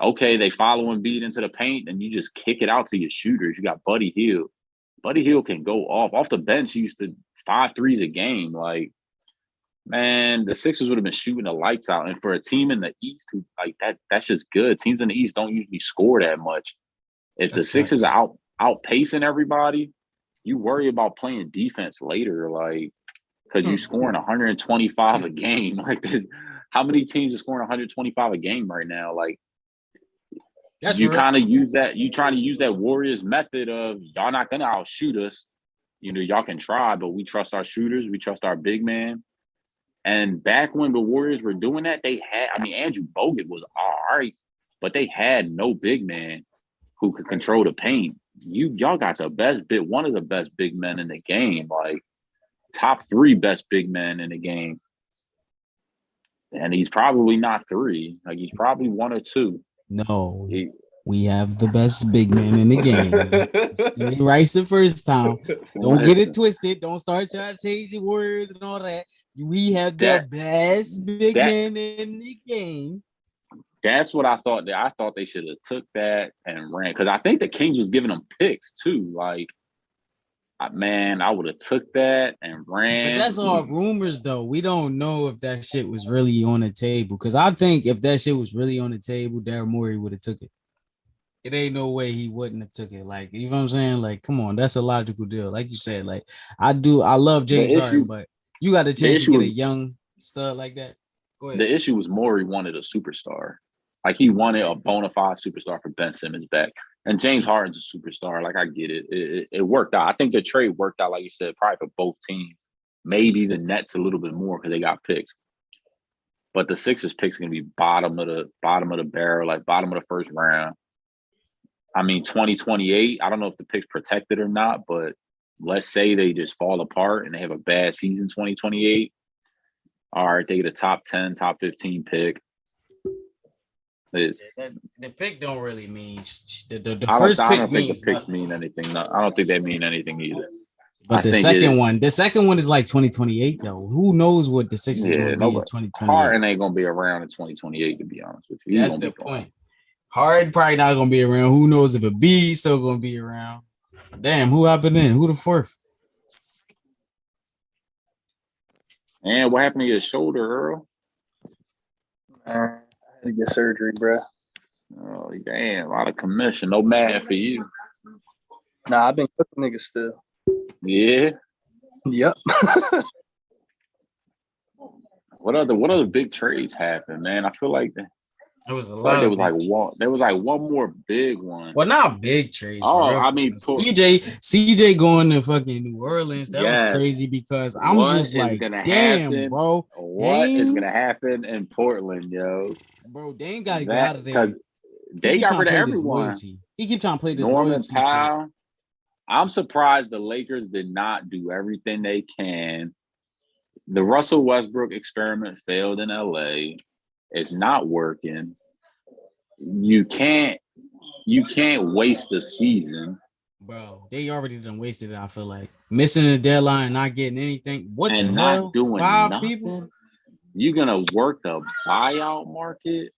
Okay, they follow Embiid into the paint, and you just kick it out to your shooters. You got Buddy Hield. Buddy Hield can go off the bench. He used to 5 threes a game. Like, man, the Sixers would have been shooting the lights out. And for a team in the East who like that's just good. Teams in the East don't usually score that much. If the Sixers are outpacing everybody, you worry about playing defense later, like because you're scoring 125 a game. Like this, how many teams are scoring 125 a game right now? Like. You kind of use that. You trying to use that Warriors method of y'all not gonna outshoot us. Y'all can try, but we trust our shooters. We trust our big man. And back when the Warriors were doing that, Andrew Bogut was all right, but they had no big man who could control the paint. Y'all got one of the best big men in the game, like top 3 best big men in the game. And he's probably not 3. Like he's probably 1 or 2. No, we have the best big man in the game. You ain't right the first time. Don't get it twisted. Don't start trying to change your words and all that. We have the best big man in the game. That's what I thought. I thought they should have took that and ran, because I think the Kings was giving them picks too. Like, man, I would have took that and ran. But that's all rumors, though. We don't know if that shit was really on the table. Because I think if that shit was really on the table, Daryl Morey would have took it. It ain't no way he wouldn't have took it. Like, you know what I'm saying? Like, come on, that's a logical deal. Like you said, like I love James Harden, but you got a chance to get a young stud like that. Go ahead. The issue was Morey wanted a superstar. Like he wanted a bona fide superstar for Ben Simmons back. And James Harden's a superstar. Like, I get it. It worked out. I think the trade worked out, like you said, probably for both teams. Maybe the Nets a little bit more because they got picks. But the Sixers picks going to be bottom of the barrel, like bottom of the first round. I mean, 2028, I don't know if the pick's protected or not, but let's say they just fall apart and they have a bad season 2028. All right, they get a top 10, top 15 pick. The pick don't really mean the I first pick. I don't think the picks mean anything. No, I don't think they mean anything either. But the second one is like 2028 though. Who knows what the Sixers is going to be in 2028? Harden ain't going to be around in 2028, to be honest with you. That's the point. Harden probably not going to be around. Who knows if Embiid's still going to be around? Damn, who happened in? Who the fourth? And what happened to your shoulder, Earl? I had to get surgery, bro. Oh, damn, out of commission. No mad for you. Nah, I've been cooking niggas still. Yeah. Yep. What other big trades happened, man? I feel like It was a lot there of was like one. There was like one more big one. well, not big trades. Oh, For I real. mean, CJ going to fucking New Orleans. That was yes. crazy because I'm What just is like, gonna damn, happen? bro. What is gonna happen in Portland, yo? Bro, Dame got to get That out of because there. He they keep got trying rid to of play this everyone. loyalty. He keep trying to play this Norman loyalty shit. Powell. I'm surprised the Lakers did not do everything they can. The Russell Westbrook experiment failed in LA. It's not working. You can't waste a season. Bro, they already done wasted it. I feel like missing the deadline, not getting anything. What the And hell? not doing 5 nothing. people, You're gonna work the buyout market.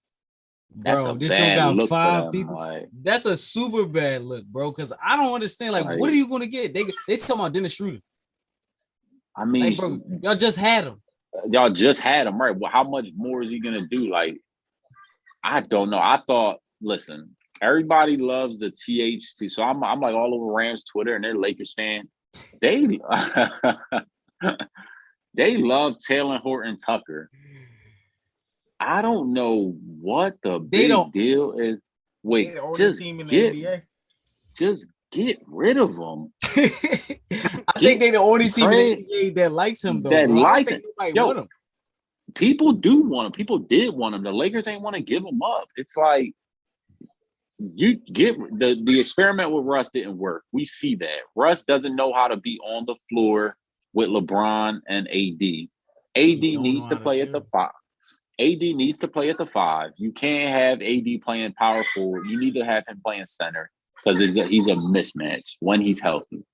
That's a bro. This joint bad got look for 5 them. people. Like, That's a super bad look, bro. Because I don't understand. Like, what are you gonna get? They talking about Dennis Schroeder. I mean, Like, bro, y'all just had him. y'all just had him, right? Well, how much more is he gonna do? Like, I don't know. I thought, listen, everybody loves the THT, so I'm like all over Rams Twitter, and they're Lakers fans. They they love Taylor Horton Tucker. I don't know what the big deal is. Wait, just get rid of him. I think they the only team in the NBA that likes him, though. That bro. likes I don't think nobody him. want him. People do want him. People did want him. The Lakers ain't want to give him up. It's like you get the experiment with Russ didn't work. We see that. Russ doesn't know how to be on the floor with LeBron and AD. AD needs to play at the 5. AD needs to play at the 5. You can't have AD playing power forward. You need to have him playing center because he's a mismatch when he's healthy.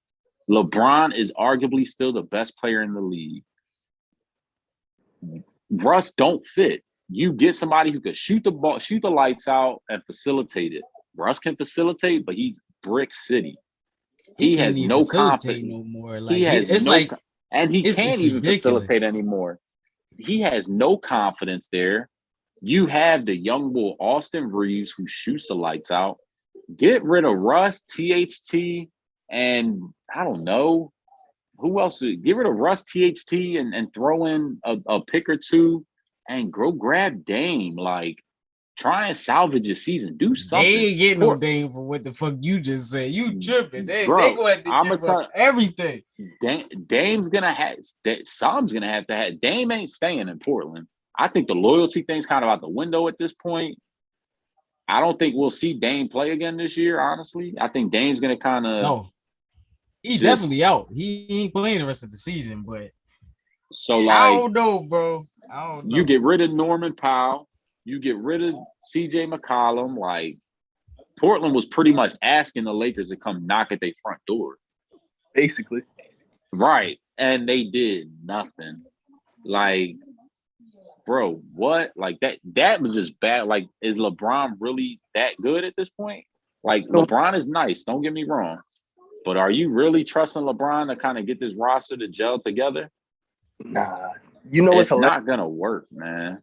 LeBron is arguably still the best player in the league. Russ don't fit. You get somebody who can shoot the ball, shoot the lights out, and facilitate it. Russ can facilitate, but he's brick city. He has no confidence no more. Like, he has it's no, like, and he can't even ridiculous. facilitate anymore. He has no confidence there. You have the young bull Austin Reeves who shoots the lights out. Get rid of Russ, THT, and I don't know who else. Get rid of Russ, THT, and throw in a pick or two and go grab Dame. Like, try and salvage your season. Do something. They ain't getting no Dame for what the fuck you just said. You tripping. They go ahead I'm give up everything. Dame's gonna have something's gonna have to have. Dame ain't staying in Portland. I think the loyalty thing's kind of out the window at this point. I don't think we'll see Dame play again this year, honestly. I think Dame's gonna kind of he's definitely out. He ain't playing the rest of the season, but so like I don't know, bro. I don't know. You get rid of Norman Powell, you get rid of CJ McCollum. Like, Portland was pretty much asking the Lakers to come knock at their front door. Basically. Right. And they did nothing. Like, bro, what? Like, that was just bad. Like, is LeBron really that good at this point? Like, LeBron is nice, don't get me wrong. But are you really trusting LeBron to kind of get this roster to gel together? Nah. You know it's not going to work, man.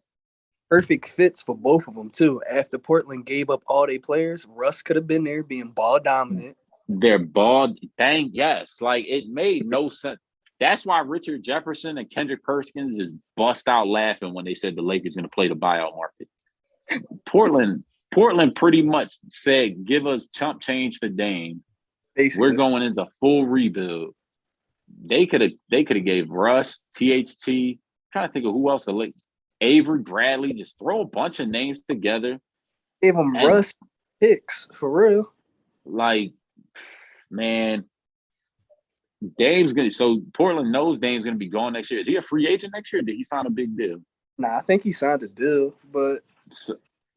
Perfect fits for both of them, too. After Portland gave up all their players, Russ could have been there being ball dominant. They're ball, dang, yes. Like, it made no sense. That's why Richard Jefferson and Kendrick Perkins just bust out laughing when they said the Lakers going to play the buyout market. Portland pretty much said, give us chump change for Dame. Basically. We're going into full rebuild. They could have gave Russ, THT, I'm trying to think of who else. Avery Bradley, just throw a bunch of names together. Gave him Russ picks, for real. Like, man, Portland knows Dame's gonna be gone next year. Is he a free agent next year? Or did he sign a big deal? Nah, I think he signed a deal, but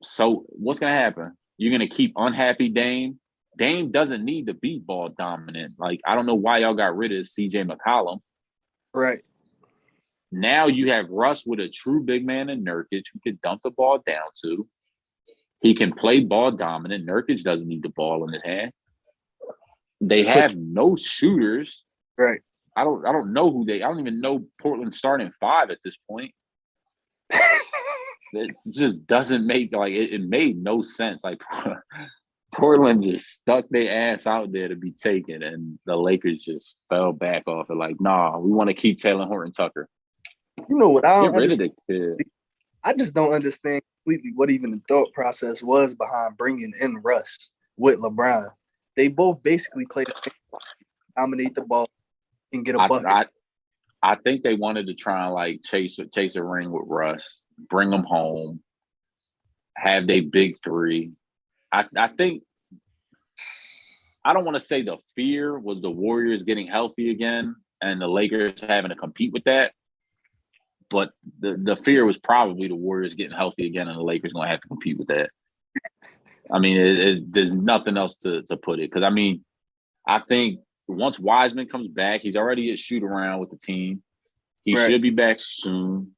so what's gonna happen? You're gonna keep unhappy Dame? Dame doesn't need to be ball dominant. Like, I don't know why y'all got rid of CJ McCollum. Right. Now you have Russ with a true big man in Nurkic who can dump the ball down to. He can play ball dominant. Nurkic doesn't need the ball in his hand. They have no shooters. Right. I don't know who I don't even know Portland's starting five at this point. It just doesn't make it made no sense. Like Portland just stuck their ass out there to be taken, and the Lakers just fell back off it. Like, nah, we want to keep Taylor Horton Tucker. You know what? I don't Get rid of understand. the kid. I just don't understand completely what even the thought process was behind bringing in Russ with LeBron. They both basically play the same, dominate the ball, and get a bucket. I think they wanted to try and chase a ring with Russ, bring them home, have they big three. I think I don't want to say the fear was the Warriors getting healthy again and the Lakers having to compete with that. But the fear was probably the Warriors getting healthy again and the Lakers going to have to compete with that. I mean, there's nothing else to put it. Because, I mean, I think once Wiseman comes back, he's already at shoot-around with the team. He should be back soon.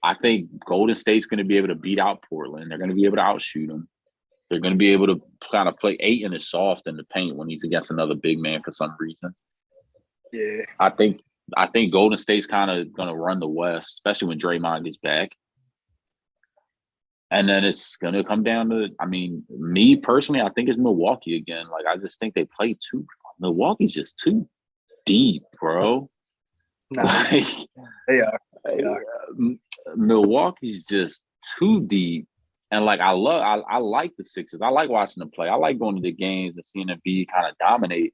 I think Golden State's going to be able to beat out Portland. They're going to be able to outshoot them. They're going to be able to kind of play Ayton is soft in the paint when he's against another big man for some reason. Yeah. I think Golden State's kind of going to run the West, especially when Draymond gets back. And then it's going to come down to, I mean, me personally, I think it's Milwaukee again. Like, I just think they play too – Milwaukee's just too deep, bro. Nah, they are. Milwaukee's just too deep. And, I like the Sixers. I like watching them play. I like going to the games and seeing them kind of dominate.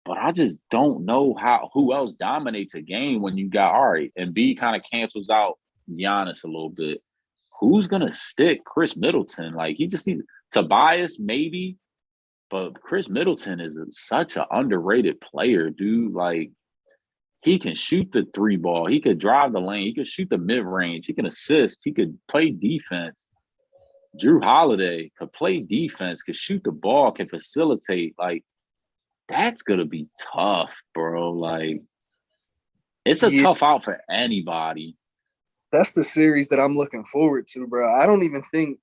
But I just don't know who else dominates a game when you got, all right, Embiid kind of cancels out Giannis a little bit. Who's going to stick Chris Middleton? He just needs Tobias, maybe. But Chris Middleton is such an underrated player, dude. He can shoot the three ball. He could drive the lane. He could shoot the mid-range. He can assist. He could play defense. Drew Holiday could play defense, could shoot the ball, can facilitate. That's going to be tough, bro. It's a tough out for anybody. That's the series that I'm looking forward to, bro. I don't even think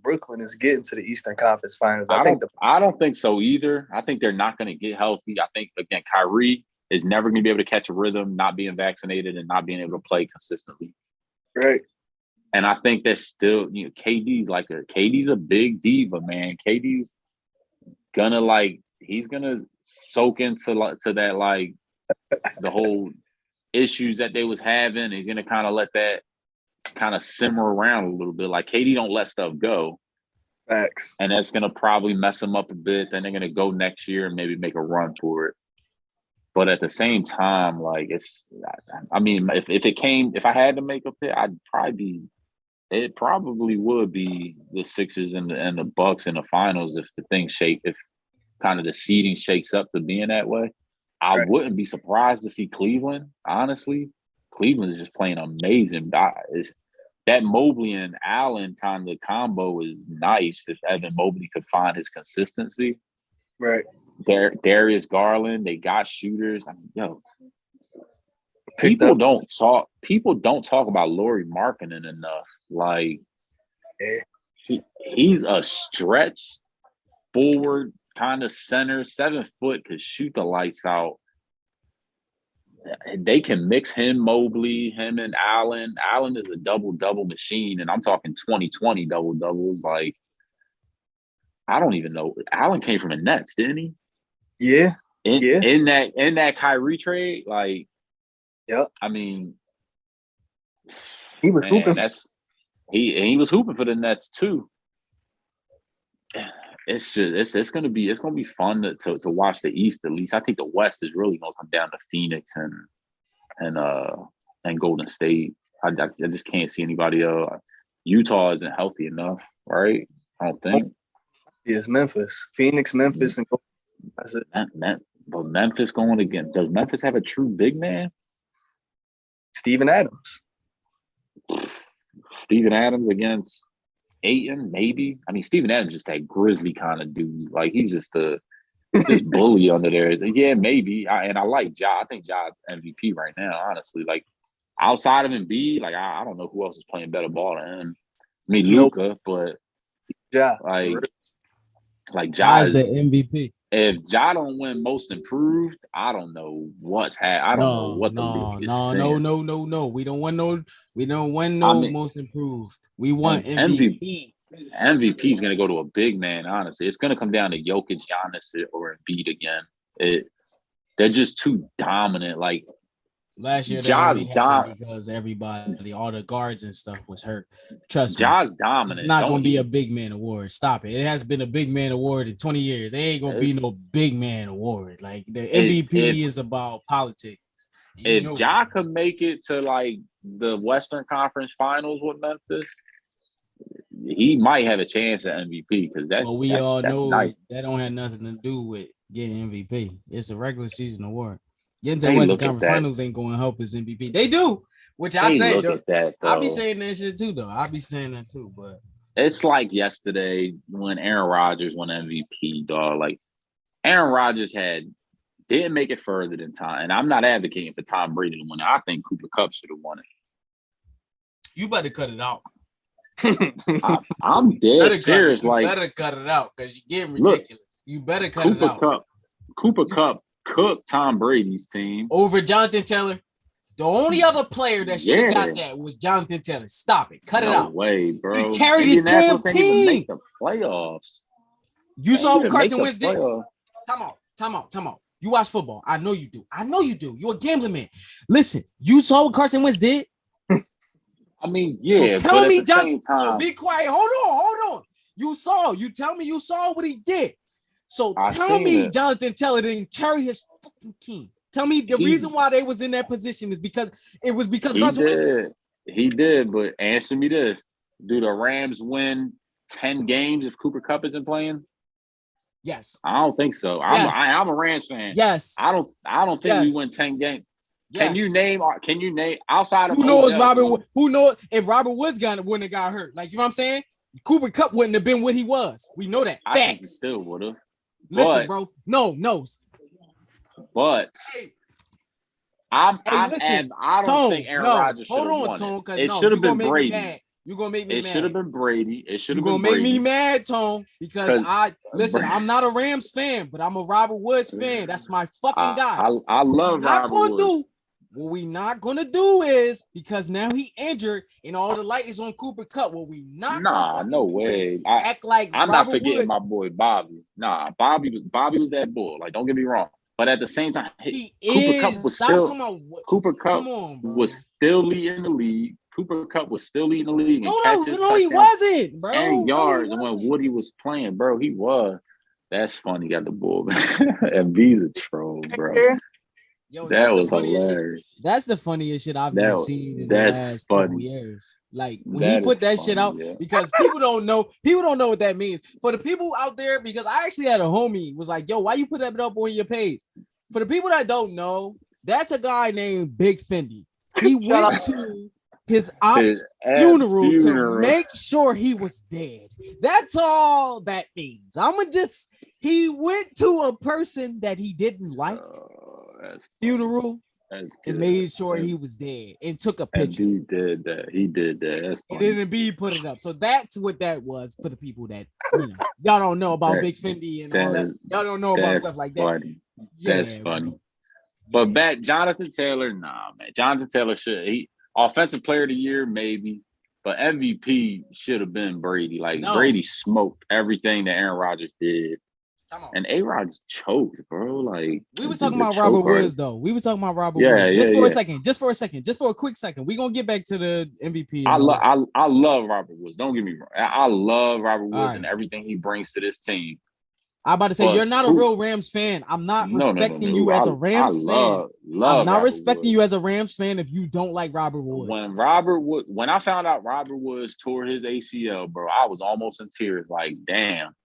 Brooklyn is getting to the Eastern Conference Finals. I don't think so either. I think they're not going to get healthy. I think, again, Kyrie is never going to be able to catch a rhythm, not being vaccinated and not being able to play consistently. Right. And I think that's still, KD's a big diva, man. KD's gonna he's gonna soak into that the whole issues that they was having. He's gonna kind of let that kind of simmer around a little bit. KD don't let stuff go. Facts. And that's gonna probably mess them up a bit. Then they're gonna go next year and maybe make a run for it. But at the same time, if I had to make a pick, it probably would be the Sixers and the Bucks in the finals if kind of the seeding shakes up to being that way. I wouldn't be surprised to see Cleveland, honestly. Cleveland is just playing amazing. That Mobley and Allen kind of combo is nice if Evan Mobley could find his consistency. Right. Darius Garland, they got shooters. I mean, people don't talk about Lauri Markkanen enough. He's a stretch forward kind of center, 7 foot, could shoot the lights out. They can mix him, Mobley, him and Allen. Allen is a double-double machine, and I'm talking 2020 double-doubles. I don't even know. Allen came from the Nets, didn't he? Yeah. In that Kyrie trade, yep. I mean, he was hooping. He was hooping for the Nets too. It's gonna be fun to watch the East at least. I think the West is really gonna come down to Phoenix and Golden State. I just can't see anybody else. Utah isn't healthy enough, right? I don't think. It's Memphis, Phoenix, Memphis, and that's it. But Memphis going again. Does Memphis have a true big man? Steven Adams. Steven Adams against Ayton, maybe. I mean, Steven Adams is just that Grizzly kind of dude. He's just this bully under there. Yeah, maybe. I like Ja. I think Ja's MVP right now, honestly. Outside of Embiid, I don't know who else is playing better ball than him. I mean, Luka, but Ja. Ja is the MVP. if Ja don't win Most Improved, I don't know what's I don't know what the league is saying. No. We don't want no. We don't want I no mean, Most Improved. We want MVP. MVP. MVP is going to go to a big man. Honestly, it's going to come down to Jokic, Giannis, or Embiid again. They're just too dominant. Like Last year they Ja's only had it because everybody, all the guards and stuff was hurt. Trust me. Ja's It's dominant. not going to be a big man award. Stop it. It has been a big man award in 20 years. There ain't going to be no big man award. Like the MVP is about politics. If Ja could make it to like the Western Conference Finals with Memphis, he might have a chance at MVP because that's nice. That don't have nothing to do with getting MVP. It's a regular season award. Getting to the Western Conference Finals ain't going to help his MVP. They do, which I say. Look at that, though. I'll be saying that shit too, though. I'll be saying that too, but it's like yesterday when Aaron Rodgers won MVP, dog. Like Aaron Rodgers didn't make it further than Tom, and I'm not advocating for Tom Brady to win it. I think Cooper Kupp should have won it. You better cut it out. I'm dead serious. You like, better cut it out because you're getting ridiculous. Look, you better cut it out. Cooper Kupp cooked Tom Brady's team over Jonathan Taylor. The only other player that should have got that was Jonathan Taylor. Stop it. Cut it out. No way, bro. He carried his damn team. Even make the playoffs. You saw what Carson Wentz did? Time out. You watch football. I know you do. You're a gambling man. Listen, you saw what Carson Wentz did? I mean, yeah. So tell me, Jonathan. So be quiet. Hold on. You tell me you saw what he did. So tell me Jonathan Taylor didn't carry his fucking team. Tell me the reason why they was in that position is because Carson Wentz. He did, but answer me this. Do the Rams win 10 games if Cooper Kupp isn't playing? Yes. I don't think so. Yes. I'm a Rams fan. Yes. I don't think we win 10 games. Yes. Can you name outside of who knows if Robert Woods wouldn't have got hurt? Like, you know what I'm saying? Cooper Kupp wouldn't have been what he was. We know that. I think he still would have. Listen, bro. No. But I don't think Aaron Rodgers should have won Tone, it. It should have been Brady. You're gonna make me mad. It should have been Brady. You're gonna make me mad, Tone, because I'm not a Rams fan, but I'm a Robert Woods fan. That's my fucking guy. I love Robert Woods. What we not gonna do is, because now he injured and all the light is on Cooper Kupp. What we not no way. Act like I'm Robert not forgetting Woods. my boy Bobby. Bobby was that bull. Like, don't get me wrong. But at the same time, Cooper Kupp was still leading the league. Cooper Kupp was still leading the league. No, he wasn't, bro. And yards. And when Woody was playing, bro, he was. That's funny. Got the bull. And B's a troll, bro. Yo, that was hilarious. That's the funniest shit I've ever seen in the last couple years. Like, when he put that shit out, because people don't know what that means. For the people out there, because I actually had a homie was like, yo, why you put that up on your page? For the people that don't know, that's a guy named Big Fendi. He went to his ops funeral to make sure he was dead. That's all that means. He went to a person that he didn't like. Funeral and made sure he was dead and took a picture. And he did that. That's funny. And then B put it up. So that's what that was for the people that y'all don't know about Big Fendi and all that. Y'all don't know about stuff like that. Funny. That's funny. But back Jonathan Taylor, nah, man. Jonathan Taylor offensive player of the year, maybe. But MVP should have been Brady. Brady smoked everything that Aaron Rodgers did. And A-Rod just choked, bro. Like, we were talking about Robert Woods, though. Woods. Just for a quick second. We're gonna get back to the MVP. I love Robert Woods. Don't get me wrong. I love Robert Woods and everything he brings to this team. I'm about to say, you're not a real Rams fan. I'm not respecting you as a Rams fan. I'm not respecting you as a Rams fan if you don't like Robert Woods. When I found out Robert Woods tore his ACL, bro, I was almost in tears. Like, damn.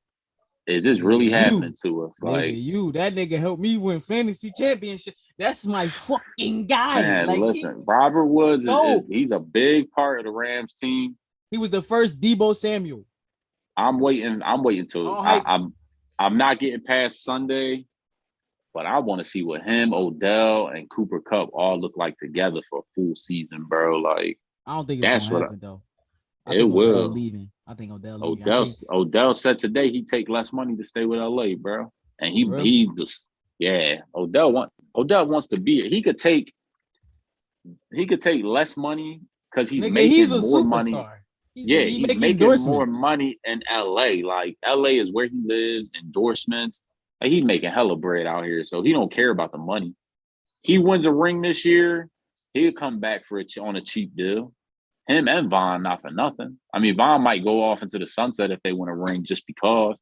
Is this really happening to us? Like, that nigga helped me win fantasy championship. That's my fucking guy. Man, listen, Robert Woods he's a big part of the Rams team. He was the first Deebo Samuel. I'm waiting till I'm not getting past Sunday, but I want to see what him, Odell, and Cooper Kupp all look like together for a full season, bro. Like, I don't think it's gonna happen though. It will. I think Odell leaving. Odell said today he'd take less money to stay with LA, bro. and Really? he was Odell wants to be it. He could take less money because he's Nigga, he's making a more money. superstar. He He's make making more endorsements. money in LA. Like LA is where he lives, endorsements. Like, he's making hella bread out here, so he don't care about the money. He wins a ring this year, he'll come back on a cheap deal. Him and Vaughn, not for nothing. I mean, Vaughn might go off into the sunset if they win a ring just because.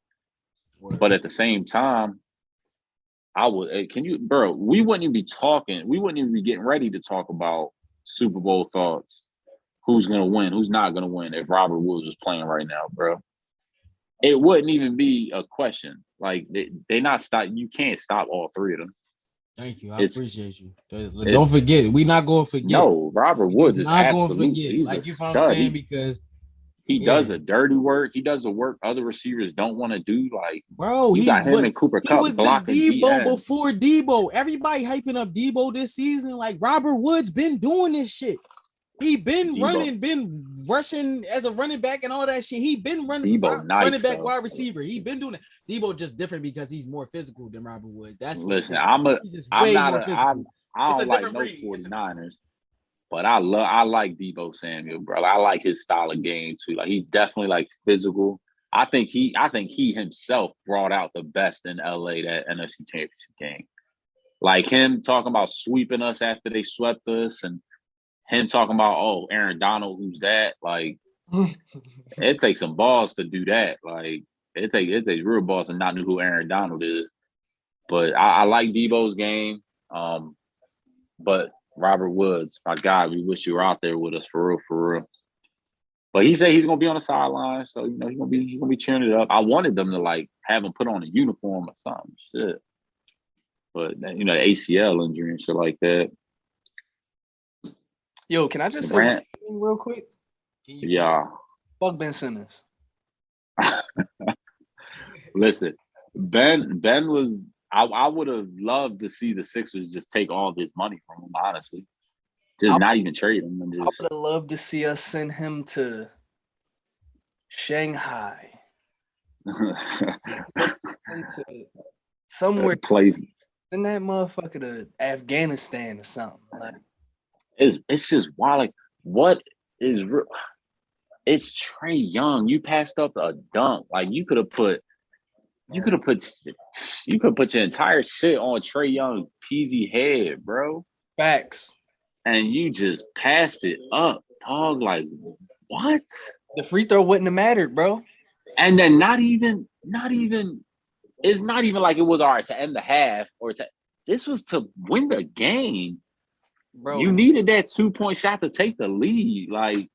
But at the same time, I would. Bro? We wouldn't even be talking. We wouldn't even be getting ready to talk about Super Bowl thoughts. Who's gonna win? Who's not gonna win? If Robert Woods was playing right now, bro, it wouldn't even be a question. Like they not stop. You can't stop all three of them. Thank you. I appreciate you. Don't It's- forget. We not going to forget. No, Robert Woods is not going to absolute. forget. He's Like, a you know what I'm stud. saying? Because He does a dirty work. He does the work other receivers don't want to do. Like, bro, you got him and Cooper he Kupp was the blocking Debo DN. before Debo. Everybody hyping up Debo this season. Like, Robert Woods been doing this shit. He been rushing as a running back and all that shit. He been running back, though. wide receiver. He been doing it. Debo just different because he's more physical than Robert Woods. That's what Listen. I don't like no 49ers, but I like Debo Samuel, bro. I like his style of game too. Like, he's definitely like physical. I think he himself brought out the best in LA that NFC Championship game. Like, him talking about sweeping us after they swept us, and him talking about, oh, Aaron Donald, who's that? Like, it takes some balls to do that. Like, it takes real balls to not know who Aaron Donald is. But I like Debo's game. But Robert Woods, my God, we wish you were out there with us for real. But he said he's gonna be on the sideline, so he's gonna be cheering it up. I wanted them to like have him put on a uniform or something, shit. But the ACL injury and shit like that. Yo, can I just say one thing real quick? Yeah. Fuck Ben Simmons. Listen, Ben was. I would have loved to see the Sixers just take all this money from him, honestly. Just not even trade him. I would have loved to see us send him to Shanghai. Somewhere. Send that motherfucker to Afghanistan or something. Like, it's just wild. Like, what is real? It's Trae Young. You passed up a dunk. Like, you could have put your entire shit on Trae Young peasy head, bro. Facts. And you just passed it up, dog. Like, what? The free throw wouldn't have mattered, bro. And then not even. It's not even like it was all right to end the half this was to win the game. Bro, you needed that 2-point shot to take the lead. Like,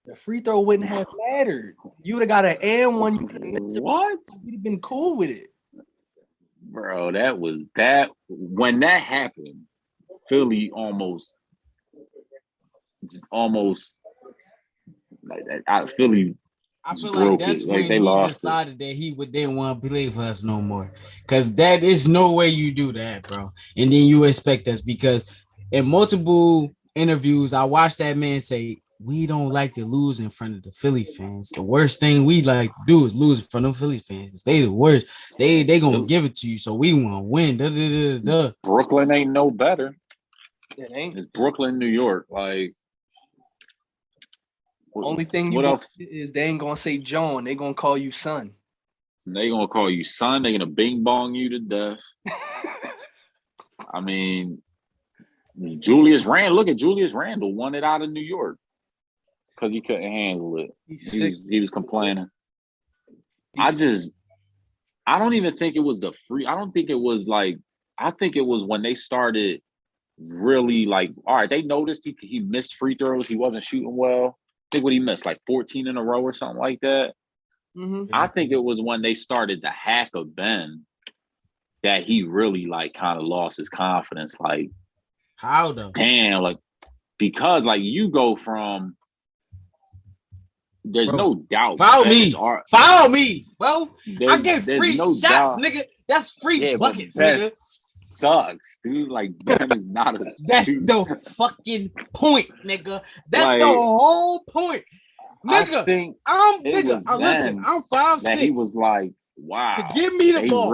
the free throw wouldn't have mattered. You would have got an and one. What? You'd have been cool with it. Bro, that when that happened, Philly almost like that. Philly. I feel like that's when he decided that he didn't want to play for us no more. Because that is no way you do that, bro. And then you expect us, because in multiple interviews, I watched that man say, we don't like to lose in front of the Philly fans. The worst thing we like to do is lose in front of the Philly fans. They the worst. They gonna give it to you, so we want to win. Brooklyn ain't no better. It ain't. It's Brooklyn, New York. Like, only thing what else is they ain't gonna say John. They gonna call you son. They gonna call you son. They gonna bing bong you to death. I mean, Julius Randle. Look at Julius Randle. Won it out of New York because he couldn't handle it. He was complaining. I don't even think it was the free. I don't think it was like. I think it was when they started really like. All right, they noticed he missed free throws. He wasn't shooting well. I think what he missed, like 14 in a row or something like that. Mm-hmm. I think it was when they started the hack of Ben that he really like kind of lost his confidence. Like, how though? Damn, like, because like you go from there's no doubt. Follow me, bro. I get free shots, nigga. That's free buckets, nigga. Sucks, dude. Like, Ben is not a That's the fucking point, nigga. That's like, the whole point, nigga. Listen, I'm 5'6". He was like, wow. Give me the ball.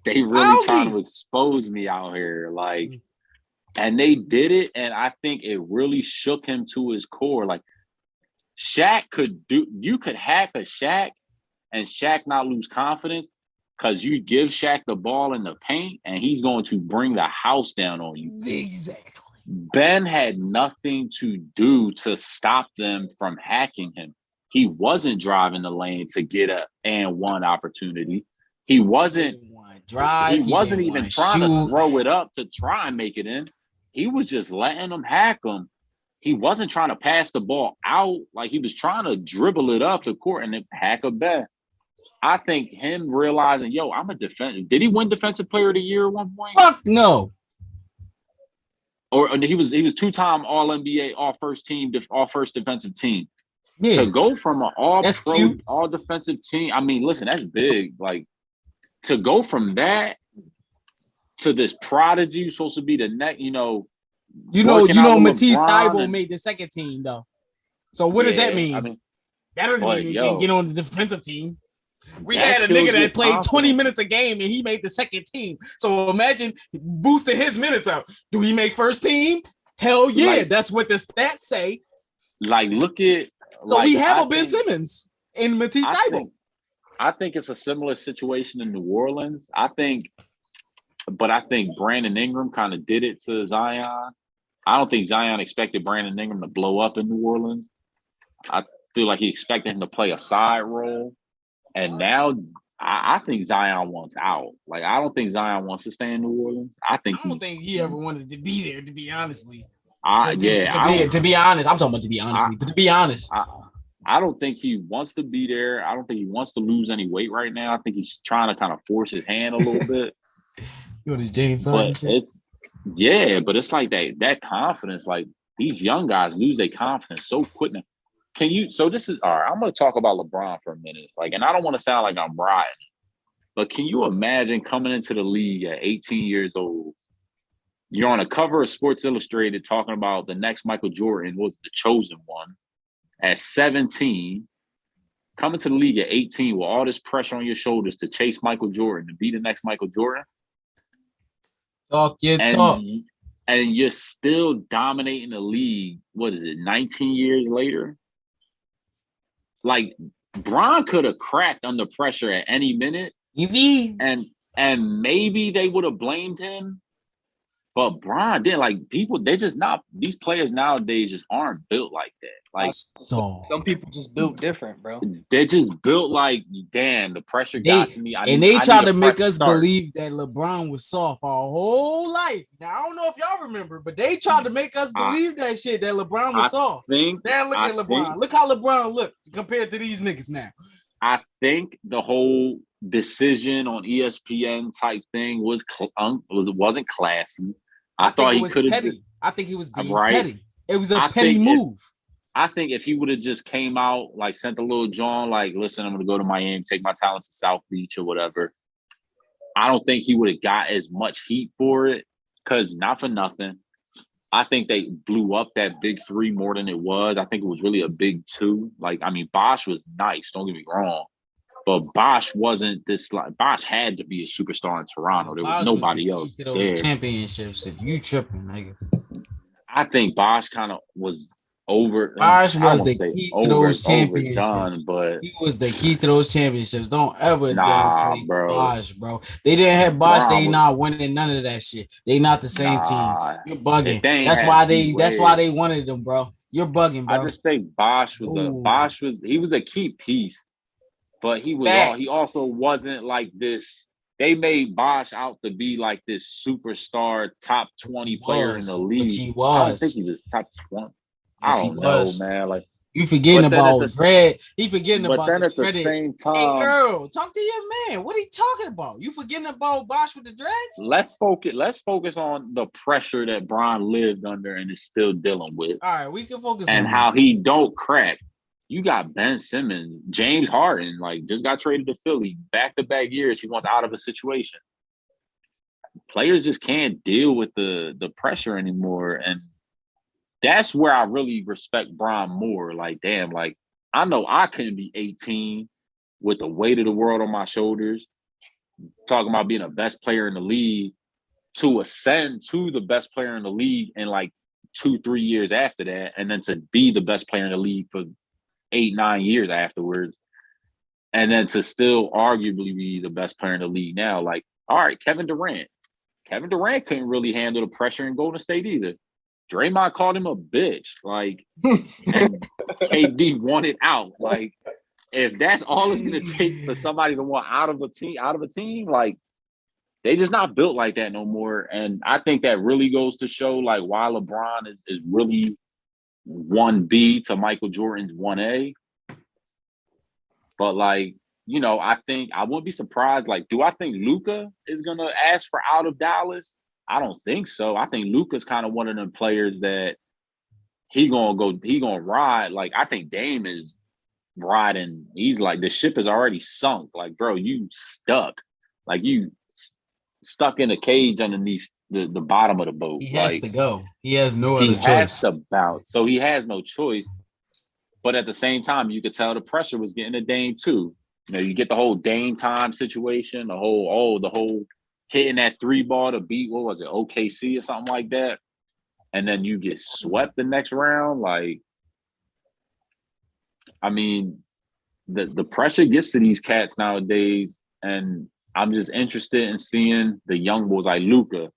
They really trying to expose me out here. Like, and they did it, and I think it really shook him to his core. Like, you could hack a Shaq and Shaq not lose confidence because you give Shaq the ball in the paint and he's going to bring the house down on you. Exactly. Ben had nothing to do to stop them from hacking him. He wasn't driving the lane to get a and one opportunity. He wasn't even trying to throw it up to try and make it in. He was just letting them hack him. He wasn't trying to pass the ball out. Like, he was trying to dribble it up the court and then hack a bet. I think him realizing, yo, I'm a defender. Did he win Defensive Player of the Year at one point? Fuck no. Or he was 2-time All NBA, all first defensive team. Yeah. To go from an all That's pro, cute. all defensive team. I mean, listen, that's big. Like, to go from that to this prodigy who's supposed to be the next, Matisse Thybulle made the second team though. So what does that mean? I mean, that doesn't mean he can get on the defensive team. We had a nigga that played 20 minutes a game and he made the second team. So imagine boosting his minutes up. Do he make first team? Hell yeah. Like, that's what the stats say. Like, look at. So like, we have Ben Simmons and Matisse Thybulle. I think it's a similar situation in New Orleans. I think Brandon Ingram kind of did it to Zion. I don't think Zion expected Brandon Ingram to blow up in New Orleans. I feel like he expected him to play a side role. And now I think Zion wants out. Like, I don't think Zion wants to stay in New Orleans. I don't think he ever wanted to be there, to be honestly. To be honest, I'm talking about to be honestly, but to be honest. I don't think he wants to be there. I don't think he wants to lose any weight right now. I think he's trying to kind of force his hand a little bit. You want his James Harden? But it's like that confidence. Like, these young guys lose their confidence so quick now. So this is all right. I'm going to talk about LeBron for a minute. Like, and I don't want to sound like I'm riding, but can you imagine coming into the league at 18 years old? You're on a cover of Sports Illustrated talking about the next Michael Jordan was the chosen one. At 17, coming to the league at 18 with all this pressure on your shoulders to chase Michael Jordan, to be the next Michael Jordan. Talk. And you're still dominating the league, 19 years later? Like, Bron could have cracked under pressure at any minute. And maybe they would have blamed him. But Bron didn't. Like, these players nowadays just aren't built like that. Like, some people just built different, bro. They're just built like, damn, the pressure got to me. They tried to make us believe that LeBron was soft our whole life. Now, I don't know if y'all remember, but they tried to make us believe that shit, that LeBron was soft. Now look at LeBron. Look how LeBron looked compared to these niggas now. I think the whole decision on ESPN type thing wasn't classy. I thought he could have. I think he was being petty. It was a petty move. I think if he would have just came out, like, sent a little John, like, listen, I'm going to go to Miami, take my talents to South Beach or whatever, I don't think he would have got as much heat for it, because not for nothing, I think they blew up that big three more than it was. I think it was really a big two. Like, I mean, Bosh was nice, don't get me wrong, but Bosh wasn't this, like, Bosh had to be a superstar in Toronto. There was nobody else. To those championships, you tripping, nigga. I think Bosh kind of was over. Bosh was the key to those championships. But he was the key to those championships. Don't ever bro. Bosh, bro. They didn't have Bosh. They not winning none of that shit. They not the same team. You're bugging. That's why they wanted them, bro. You're bugging, bro. I just think Bosh was a key piece, but he also wasn't like this. They made Bosh out to be like this superstar, top 20 player in the league. He was. I don't think he was top 20. I don't know, man. Like, you forgetting about Brad. He forgetting about the at the same time. Hey, Earl, talk to your man. What are you talking about? You forgetting about Bosh with the dreads? Let's focus on the pressure that Bron lived under and is still dealing with. All right, we can focus on how he don't crack. You got Ben Simmons, James Harden, like, just got traded to Philly. Back-to-back years, he wants out of a situation. Players just can't deal with the pressure anymore, and that's where I really respect Bron more. Like, damn, like, I know I couldn't be 18 with the weight of the world on my shoulders, talking about being the best player in the league to ascend to the best player in the league in like 2-3 years after that, and then to be the best player in the league for 8-9 years afterwards, and then to still arguably be the best player in the league now. Like, all right, Kevin Durant. Kevin Durant couldn't really handle the pressure in Golden State either. Draymond called him a bitch. Like, and KD wanted out. Like, if that's all it's gonna take for somebody to want out of a team, like, they just not built like that no more. And I think that really goes to show like why LeBron is really 1B to Michael Jordan's 1A. But like, you know, I think I wouldn't be surprised. Like, do I think Luka is gonna ask for out of Dallas? I don't think so. I think Luka's kind of one of them players that he gonna ride. Like, I think Dame is riding. He's like, the ship is already sunk. Like, bro, you stuck. Like, you stuck in a cage underneath the bottom of the boat. He has like, to go. He has no other he choice. has to bounce. So he has no choice. But at the same time, you could tell the pressure was getting to Dame too. You know, you get the whole Dame time situation, the whole hitting that 3 ball to beat, what was it, OKC or something like that. And then you get swept the next round. Like, I mean, the pressure gets to these cats nowadays, and I'm just interested in seeing the young boys like Luka.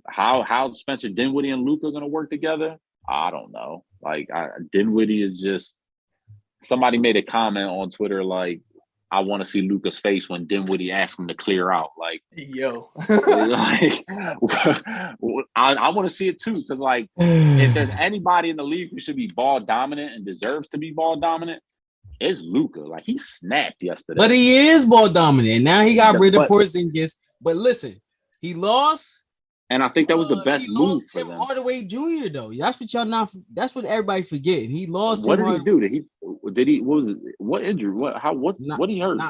How Spencer Dinwiddie and Luka going to work together? I don't know. Like, Dinwiddie is just – somebody made a comment on Twitter like, I want to see Luka's face when Dinwiddie asks him to clear out. Like, yo. like, I want to see it too, because, like, if there's anybody in the league who should be ball dominant and deserves to be ball dominant, it's Luka. Like, he snapped yesterday. But he is ball dominant. Now he got rid of Porzingis. But listen, he lost. And I think that was the best move for them. Hardaway Jr. though. That's what y'all not. That's what everybody forget. He lost. What did he do? Did he? What was it? What injury? What he hurt?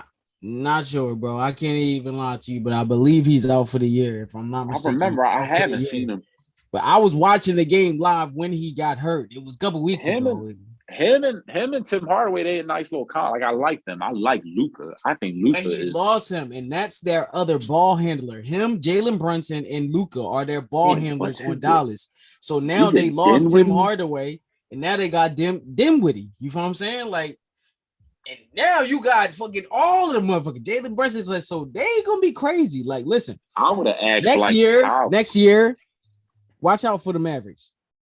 Not sure, bro. I can't even lie to you, but I believe he's out for the year. If I'm not mistaken. I remember. I haven't seen him. But I was watching the game live when he got hurt. It was a couple weeks ago. Him and Tim Hardaway, they had a nice little Like, I like them. I like Luka. I think Luka lost him, and that's their other ball handler. Him, Jalen Brunson, and Luka are their ball handlers on Dallas. So now they lost Tim Hardaway, and now they got Dinwiddie. You know what I'm saying? Like, and now you got fucking all of the motherfuckers. Jalen Brunson's like, so they ain't gonna be crazy. Like, listen, I would have asked next year, watch out for the Mavericks.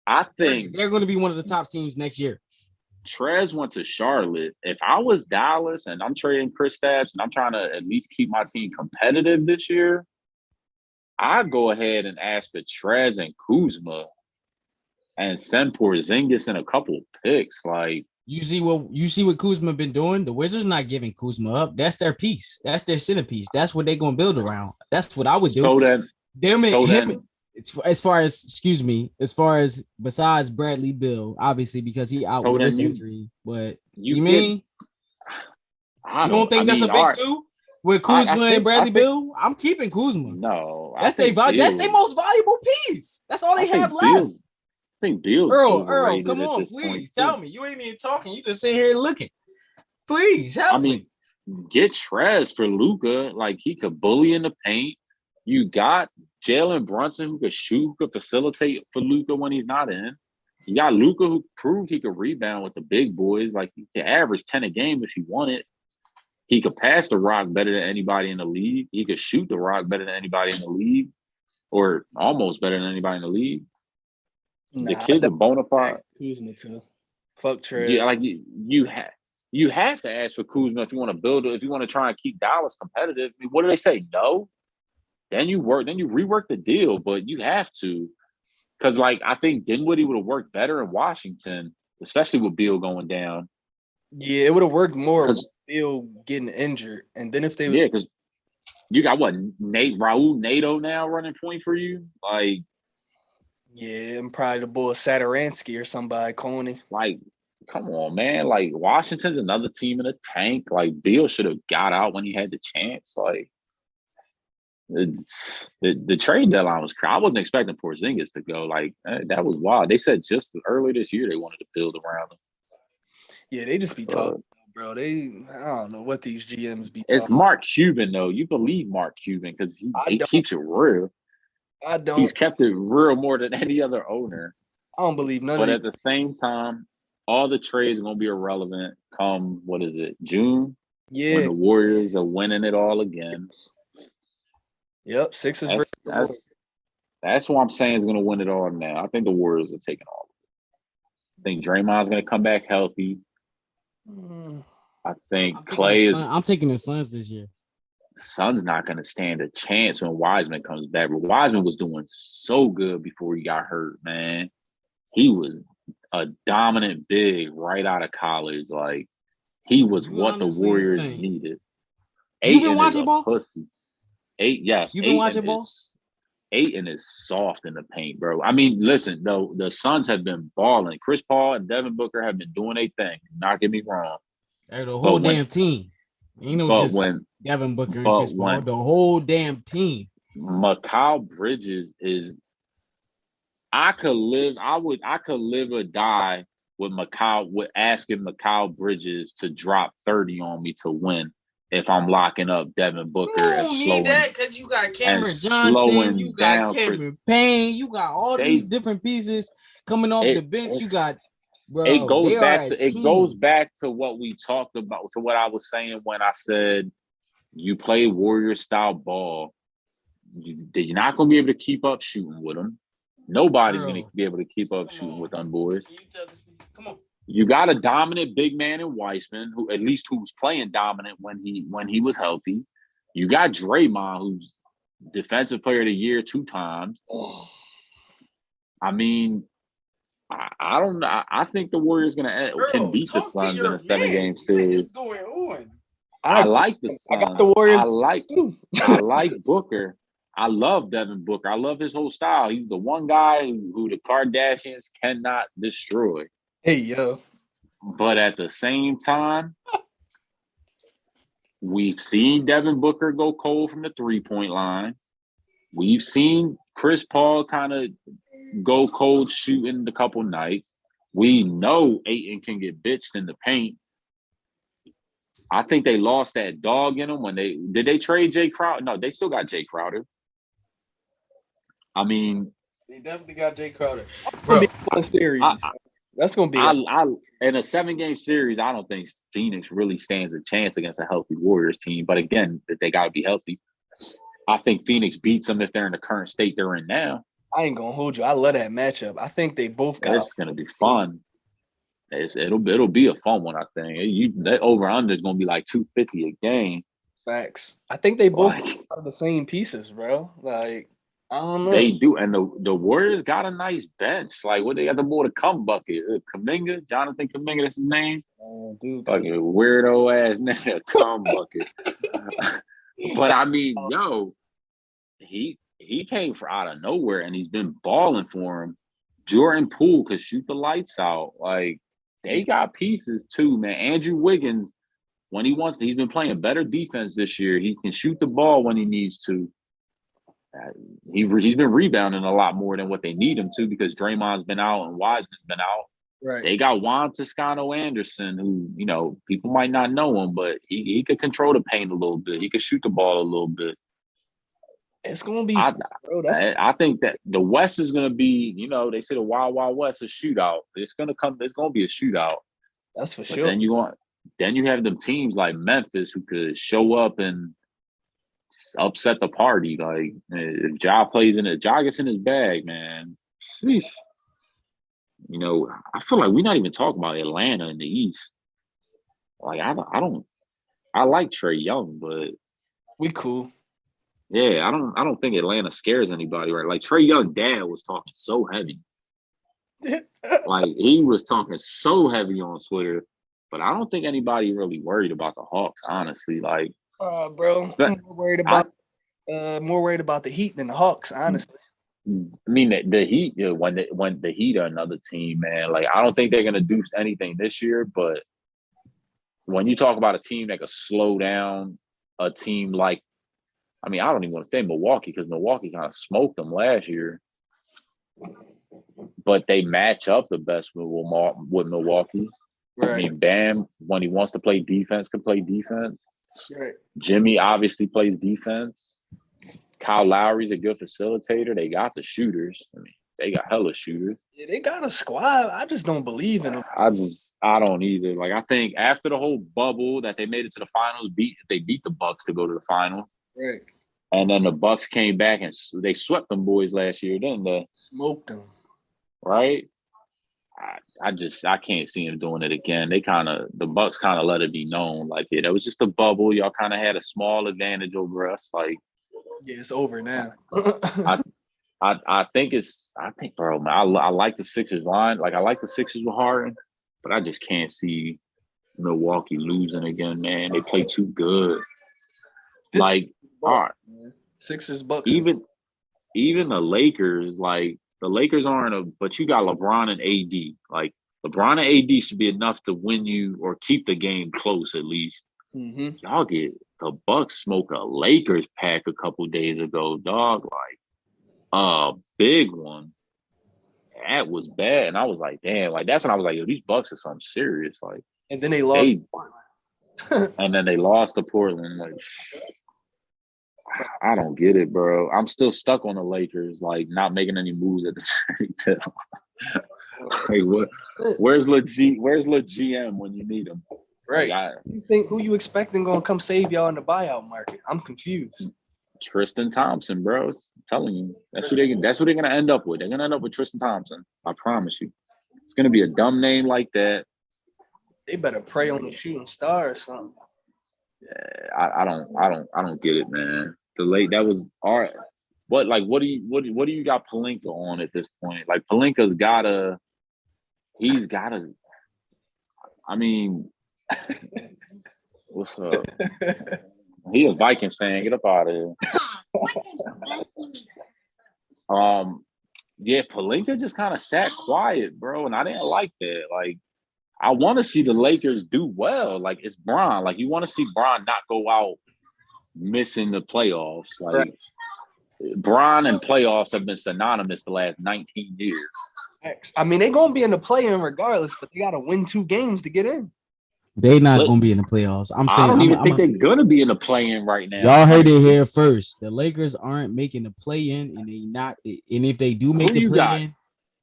I think they're going to be one of the top teams next year. Trez went to Charlotte. If I was Dallas and I'm trading Kristaps and I'm trying to at least keep my team competitive this year, I'd go ahead and ask for Trez and Kuzma and send Porzingis and a couple picks. Like, you see what Kuzma been doing? The Wizards not giving Kuzma up. That's their piece. That's their centerpiece. That's what they're going to build around. That's what I would do. As far as besides Bradley Beal, obviously, because he out with his injury, but you don't think that's a big two with Kuzma and Bradley Beal? I'm keeping Kuzma. No, that's their most valuable piece. That's all they have left. I think Beal's Earl, come on, please tell me. You ain't even talking. You just sitting here looking. Please help me. Get Trez for Luka. Like, he could bully in the paint. You got Jalen Brunson who could shoot, who could facilitate for Luka when he's not in. You got Luka who proved he could rebound with the big boys. Like, he could average 10 a game if he wanted. He could pass the rock better than anybody in the league. He could shoot the rock better than anybody in the league, or almost better than anybody in the league. The kid's a bona fide. Kuzma too. Fuck Trey. Yeah, like you have to ask for Kuzma if you want to build it. If you want to try and keep Dallas competitive. I mean, what do they say? No. Then you rework the deal, but you have to, because like I think Dinwiddie would have worked better in Washington, especially with Beal going down. Yeah, it would have worked more with Beal getting injured, and then if they because you got Raul Nato now running point for you, like. Yeah, and probably the boy Saturansky or somebody, Coney. Like, come on, man. Like, Washington's another team in the tank. Like, Beal should have got out when he had the chance. Like, the trade deadline was crazy. I wasn't expecting Porzingis to go. Like, that was wild. They said just early this year they wanted to build around him. Yeah, they just be talking, bro. I don't know what these GMs be It's talking. Mark Cuban though. You believe Mark Cuban because I he don't. keeps it real. I He's don't. kept it real more than any other owner. I don't believe none of But these. at the same time, all the trades are gonna be irrelevant come June when Yeah. the Warriors are winning it all again. Yep. Sixers versus That's the Warriors. that's that's what I'm saying is gonna win it all now. I think the Warriors are taking all. I think Draymond's gonna come back healthy. Mm. I think Clay is. I'm taking the Suns this year. The Suns not going to stand a chance when Wiseman comes back. But Wiseman was doing so good before he got hurt, man. He was a dominant big right out of college. Like, he was You what the honestly Warriors think needed. you've been Aiton is watching a ball? pussy. You've been watching ball? Aiton is soft in the paint, bro. I mean, listen, though, the Suns have been balling. Chris Paul and Devin Booker have been doing their thing. Not get me wrong. The whole But when damn team. Ain't no but just when Devin Booker and but Chris Paul. when The whole damn team. Mikal Bridges is I could live or die with asking Mikal Bridges to drop 30 on me to win if I'm locking up Devin You Booker and don't need that because you got Cameron Johnson, you slowing got down Chris. Cameron Payne, you got all They these different pieces coming off the it bench. You it's got, bro, they are a it goes team. back to what we talked about, to what I was saying when I said you play Warrior style ball. You're not going to be able to keep up shooting with them. Nobody's going to be able to keep up shooting with them boys. Can you tell this? Come on. You got a dominant big man in Weissman, who was playing dominant when he was healthy. You got Draymond, who's defensive player of the year 2 times. I mean, I don't know. I think the Warriors can beat the Suns in a 7-game series. What's going on? I like the Suns. I got the Warriors. I like Booker. I love Devin Booker. I love his whole style. He's the one guy who the Kardashians cannot destroy. Hey, yo. But at the same time, we've seen Devin Booker go cold from the 3-point line. We've seen Chris Paul kind of go cold shooting a couple nights. We know Ayton can get bitched in the paint. I think they lost that dog in them when did they trade Jay Crowder? No, they still got Jay Crowder. I mean, They definitely got Jay Crowder. That's going to be a fun series. That's going to be in a 7-game series, I don't think Phoenix really stands a chance against a healthy Warriors team. But again, they got to be healthy. I think Phoenix beats them if they're in the current state they're in now. I ain't going to hold you. I love that matchup. I think they both got. It's going to be fun. It'll be a fun one, I think. That over-under is going to be like 250 a game. Facts. I think they both have the same pieces, bro. Like, I don't know. They do, and the Warriors got a nice bench. Like, what they got the boy to come bucket? Kaminga, Jonathan Kaminga, that's his name. Dude, fucking weirdo ass nigga, come bucket. But I mean, yo, he came from out of nowhere, and he's been balling for him. Jordan Poole could shoot the lights out. Like, they got pieces too, man. Andrew Wiggins, when he wants to, he's been playing better defense this year. He can shoot the ball when he needs to. He's been rebounding a lot more than what they need him to because Draymond's been out and Wiseman's been out. Right. They got Juan Toscano Anderson, who, people might not know him, but he could control the paint a little bit. He could shoot the ball a little bit. It's gonna be. I think that the West is gonna be, they say the Wild Wild West, a shootout. It's gonna be a shootout. That's for But sure. then you have them teams like Memphis who could show up and upset the party. Like, if Ja gets in his bag, man. Sheesh. I feel like we're not even talking about Atlanta in the East. Like, I like Trae Young, but we cool. Yeah, I don't think Atlanta scares anybody, right? Like, Trae Young dad was talking so heavy. Like, he was talking so heavy on Twitter, but I don't think anybody really worried about the Hawks, honestly. Like, bro, I'm more worried about the Heat than the Hawks, honestly. I mean, the Heat, when the Heat are another team, man. Like, I don't think they're gonna do anything this year, but when you talk about a team that could slow down a team like, I mean, I don't even want to say Milwaukee because Milwaukee kind of smoked them last year, but they match up the best with Milwaukee. Right. I mean, Bam, when he wants to play defense, can play defense. Right. Jimmy obviously plays defense. Kyle Lowry's a good facilitator. They got the shooters. I mean, they got hella shooters. Yeah, they got a squad. I just don't believe in them. I don't either. Like, I think after the whole bubble that they made it to the finals, they beat the Bucks to go to the finals. Right. And then the Bucks came back and they swept them boys last year, didn't they? Smoked them. Right? I can't see him doing it again. The Bucks kind of let it be known, like, yeah, that was just a bubble. Y'all kind of had a small advantage over us. Like, yeah, it's over now. I think, bro, man, I like the Sixers line. Like, I like the Sixers with Harden, but I just can't see Milwaukee losing again, man. They play too good. Like, all right, Sixers, Bucks, even the Lakers, like, the Lakers aren't but you got LeBron and AD. Like, LeBron and AD should be enough to win you or keep the game close at least. Mm-hmm. Y'all get the Bucks smoke a Lakers pack a couple days ago, dog. Like, a big one. That was bad. And I was like, damn, like, that's when I was like, yo, these Bucks are something serious. Like, and then they lost. And then they lost to Portland. Like, I don't get it, bro. I'm still stuck on the Lakers, like, not making any moves at the same time. Hey, what? Where's GM when you need him? Right. Like, Who you expecting gonna come save y'all in the buyout market? I'm confused. Tristan Thompson, bro. I'm telling you, that's who they're gonna end up with. They're gonna end up with Tristan Thompson. I promise you. It's gonna be a dumb name like that. They better pray on the shooting star or something. Yeah, I don't get it, man. That was all right. What do you got Pelinka on at this point? Like, Pelinka's gotta. I mean, what's up? He a Vikings fan. Get up out of here. Yeah, Pelinka just kind of sat quiet, bro, and I didn't like that. Like, I want to see the Lakers do well. Like, it's Bron. Like, you want to see Bron not go out missing the playoffs. Like, right. Bron and playoffs have been synonymous the last 19 years. I mean, they're going to be in the play-in regardless, but they got to win 2 games to get in. They not going to be in the playoffs. I'm saying. I don't even think they're going to be in the play-in right now. Y'all heard it here first. The Lakers aren't making the play-in, and they not. And if they do make the play-in,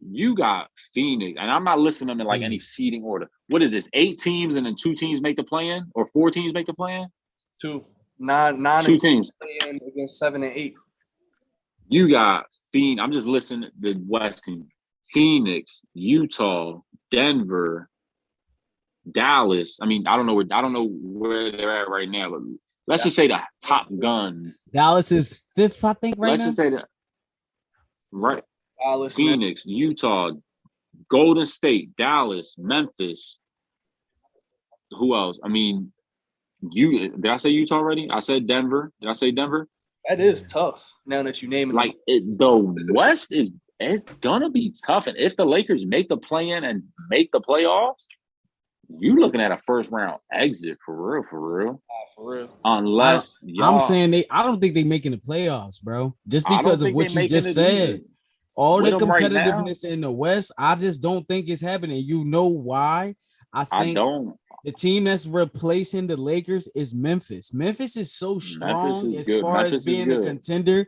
you got Phoenix, and I'm not listing them in like any seeding order. What is this? 8 teams, and then 2 teams make the play-in, or 4 teams make the play-in? 2, 9, 2 teams play-in against 7 and 8. You got Phoenix. I'm just listing the West team: Phoenix, Utah, Denver, Dallas. I mean, I don't know where they're at right now, but let's just say the top guns. Dallas is 5th, I think, right let's now. Let's just say that. Right. Dallas, Phoenix, Utah, Golden State, Dallas, Memphis. Who else? I mean, did I say Utah already? I said Denver. Did I say Denver? That is tough. Now that you name it, like the West it's gonna be tough. And if the Lakers make the play-in and make the playoffs, you looking at a first round exit for real. For real. Unless I'm saying I don't think they making the playoffs, bro. Just because of what you just said. All the competitiveness in the West, I just don't think it's happening. You know why? I don't. The team that's replacing the Lakers is Memphis. Memphis is so strong as far as being a contender.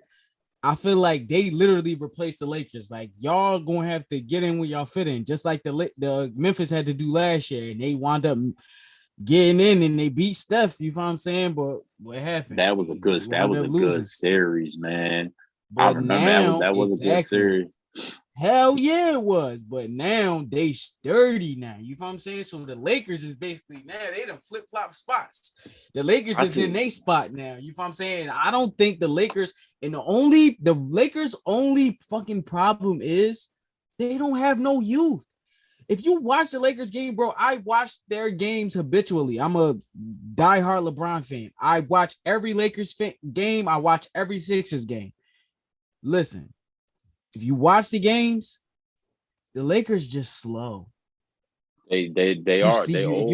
I feel like they literally replaced the Lakers. Like, y'all gonna have to get in where y'all fit in, just like the Memphis had to do last year, and they wound up getting in and they beat Steph. You know what I'm saying? But what happened? That was a good series, man. But I remember that was a good series. Hell yeah, it was. But now they sturdy now. You know what I'm saying? So the Lakers is basically now they done flip-flop spots. The Lakers is in their spot now. You know what I'm saying? I don't think the Lakers the Lakers' only fucking problem is they don't have no youth. If you watch the Lakers game, bro, I watch their games habitually. I'm a diehard LeBron fan. I watch every Lakers game. I watch every Sixers game. Listen, if you watch the games, the Lakers just slow. They are. If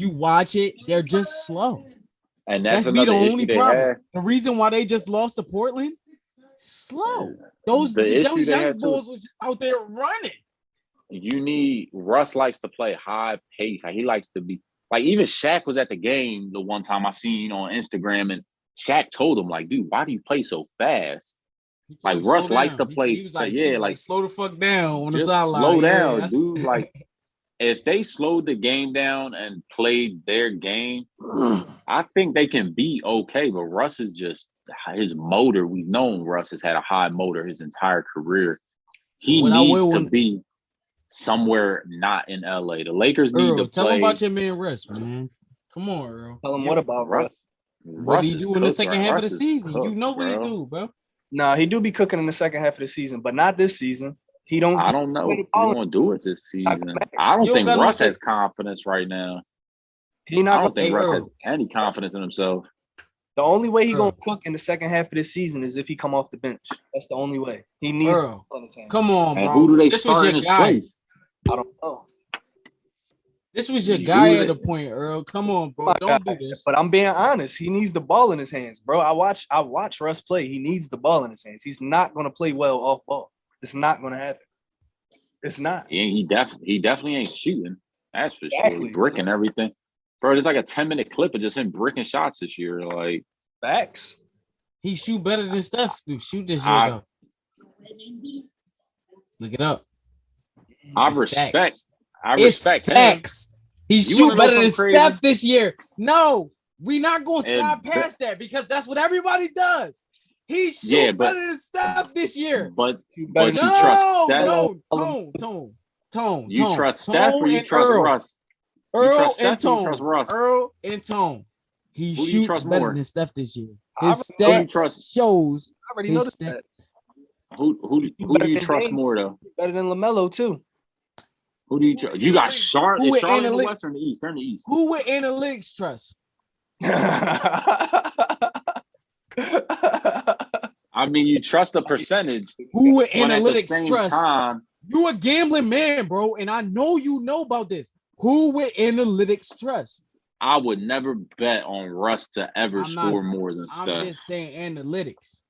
you watch it, they're just slow. And that's the only problem. The reason why they just lost to Portland, slow. Those young bulls was just out there running. Russ likes to play high pace. Like, he likes to be like, even Shaq was at the game the one time I seen on Instagram, and Shaq told him, like, dude, why do you play so fast? Like, Russ likes to play. He was like, slow the fuck down on the sideline. Slow down, dude. Like, if they slowed the game down and played their game, I think they can be okay. But Russ is just his motor. We've known Russ has had a high motor his entire career. He needs to be somewhere not in LA. The Lakers need to tell play. him about your man Russ, man. Come on, Earl. Tell him what about Russ? What he do in the second half of the season? You know what he do, bro. Nah, he do be cooking in the second half of the season, but not this season. He don't. I don't know if he's gonna do it this season. I don't think Russ has confidence right now. I don't think Russ has any confidence in himself. The only way he gonna cook in the second half of this season is if he come off the bench. That's the only way. He needs. Come on, bro. And who do they start in his place? I don't know. This was your guy at the point, Earl. Come on, bro. Don't do this. But I'm being honest. He needs the ball in his hands, bro. I watch Russ play. He needs the ball in his hands. He's not gonna play well off ball. It's not gonna happen. It's not. He definitely ain't shooting. That's for sure. Bricking everything. Bro, there's like a 10-minute clip of just him bricking shots this year. Like, facts. He shoot better than Steph. Dude, shoot this year, though. Look it up. I respect facts. He shoot better than Steph this year. No, we not gonna slide past that because that's what everybody does. He shoot better than Steph this year. But you trust Steph? No, Tone. You trust Steph or you trust Russ? Earl and Tone. He shoots better than Steph this year. His stats shows. I already noticed that. Who do you trust more though? Better than LaMelo too. Who do you trust? You got Charlotte. Is Charlotte in the West or in the East? They're in the East. Who with analytics trust? I mean, you trust the percentage. Who with analytics trust? You a gambling man, bro, and I know you know about this. Who with analytics trust? I would never bet on Russ to ever score more than Steph. I'm just saying analytics.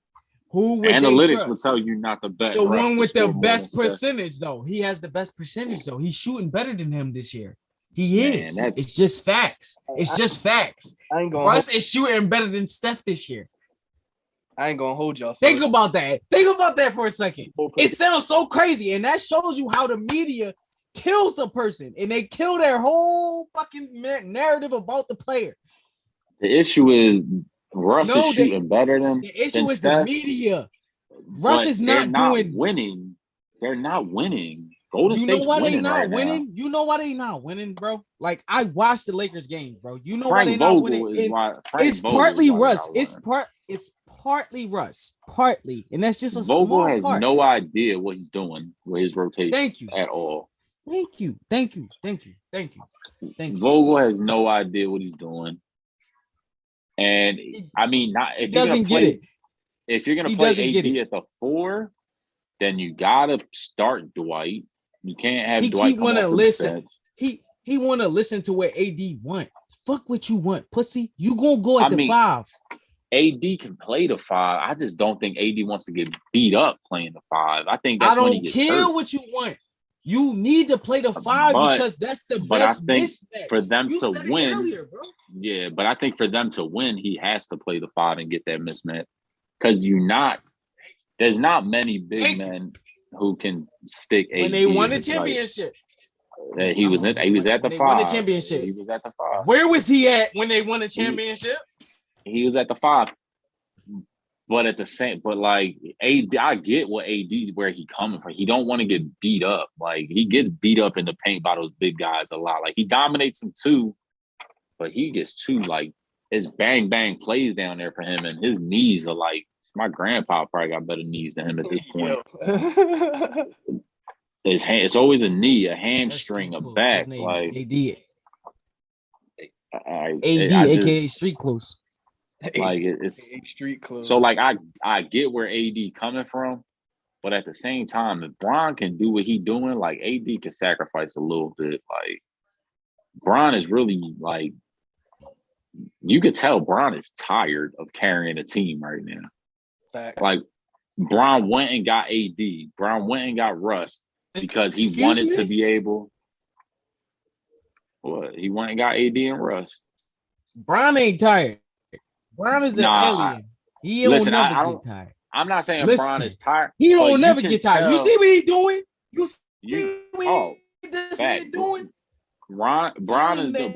Who would analytics would tell you not to bet. The one with the best percentage, though. He has the best percentage, though. He's shooting better than him this year. He is. It's just facts. It's just facts. Russ is shooting better than Steph this year. I ain't gonna hold y'all. Think about that. Think about that for a second. It sounds so crazy, and that shows you how the media kills a person, and they kill their whole fucking narrative about the player. The issue is Russ is shooting better than the issue is Steph, the media. Russ is not winning. They're not winning. Golden State's winning right now. You know why they not winning, bro? Like, I watched the Lakers game, bro. You know why they not winning? It's partly Russ. It's partly Russ. Partly. And that's just a Vogel small has part. no idea what he's doing with his rotation. Thank you. At all. Thank you. Vogel has no idea what he's doing. And I mean, if you're gonna play AD at the 4, then you gotta start Dwight. You can't have Dwight come off the bench. He want to listen to what AD want. Fuck what you want, pussy. You gonna go at the 5. AD can play the 5. I just don't think AD wants to get beat up playing the 5. I think that's when he gets hurt. I don't care what you want. You need to play the 5 because that's the best. But I think for them to win, but I think for them to win, he has to play the 5 and get that mismatch. Because there's not many big men who can stick AD. When they won the championship. He was at the 5. He was at the 5. Where was he at when they won the championship? He was at the 5. But at the same, like AD, I get what AD's where he coming from. He don't want to get beat up. Like, he gets beat up in the paint by those big guys a lot. Like, he dominates them too, but he gets too, like, his bang bang plays down there for him, and his knees are like, my grandpa probably got better knees than him at this point. It's always a knee, a hamstring, a back. Like AD, aka street clothes. Like, it's street clothes. So, like, I get where AD coming from, but at the same time, if Bron can do what he doing, like, AD can sacrifice a little bit. Like, Bron is really, like, you could tell Bron is tired of carrying a team right now. Facts. Like, Bron went and got AD. Bron went and got Russ. because he Excuse wanted me? to be able. What? He went and got AD and Russ. Bron ain't tired. Bron is an Nah, alien. He don't listen, never I get don't. tired. I'm not saying Bron is Listen, tired, he but don't you never can get tired. You tell see what he doing? You you. see Oh, what this fact. nigga doing? Bron is He'll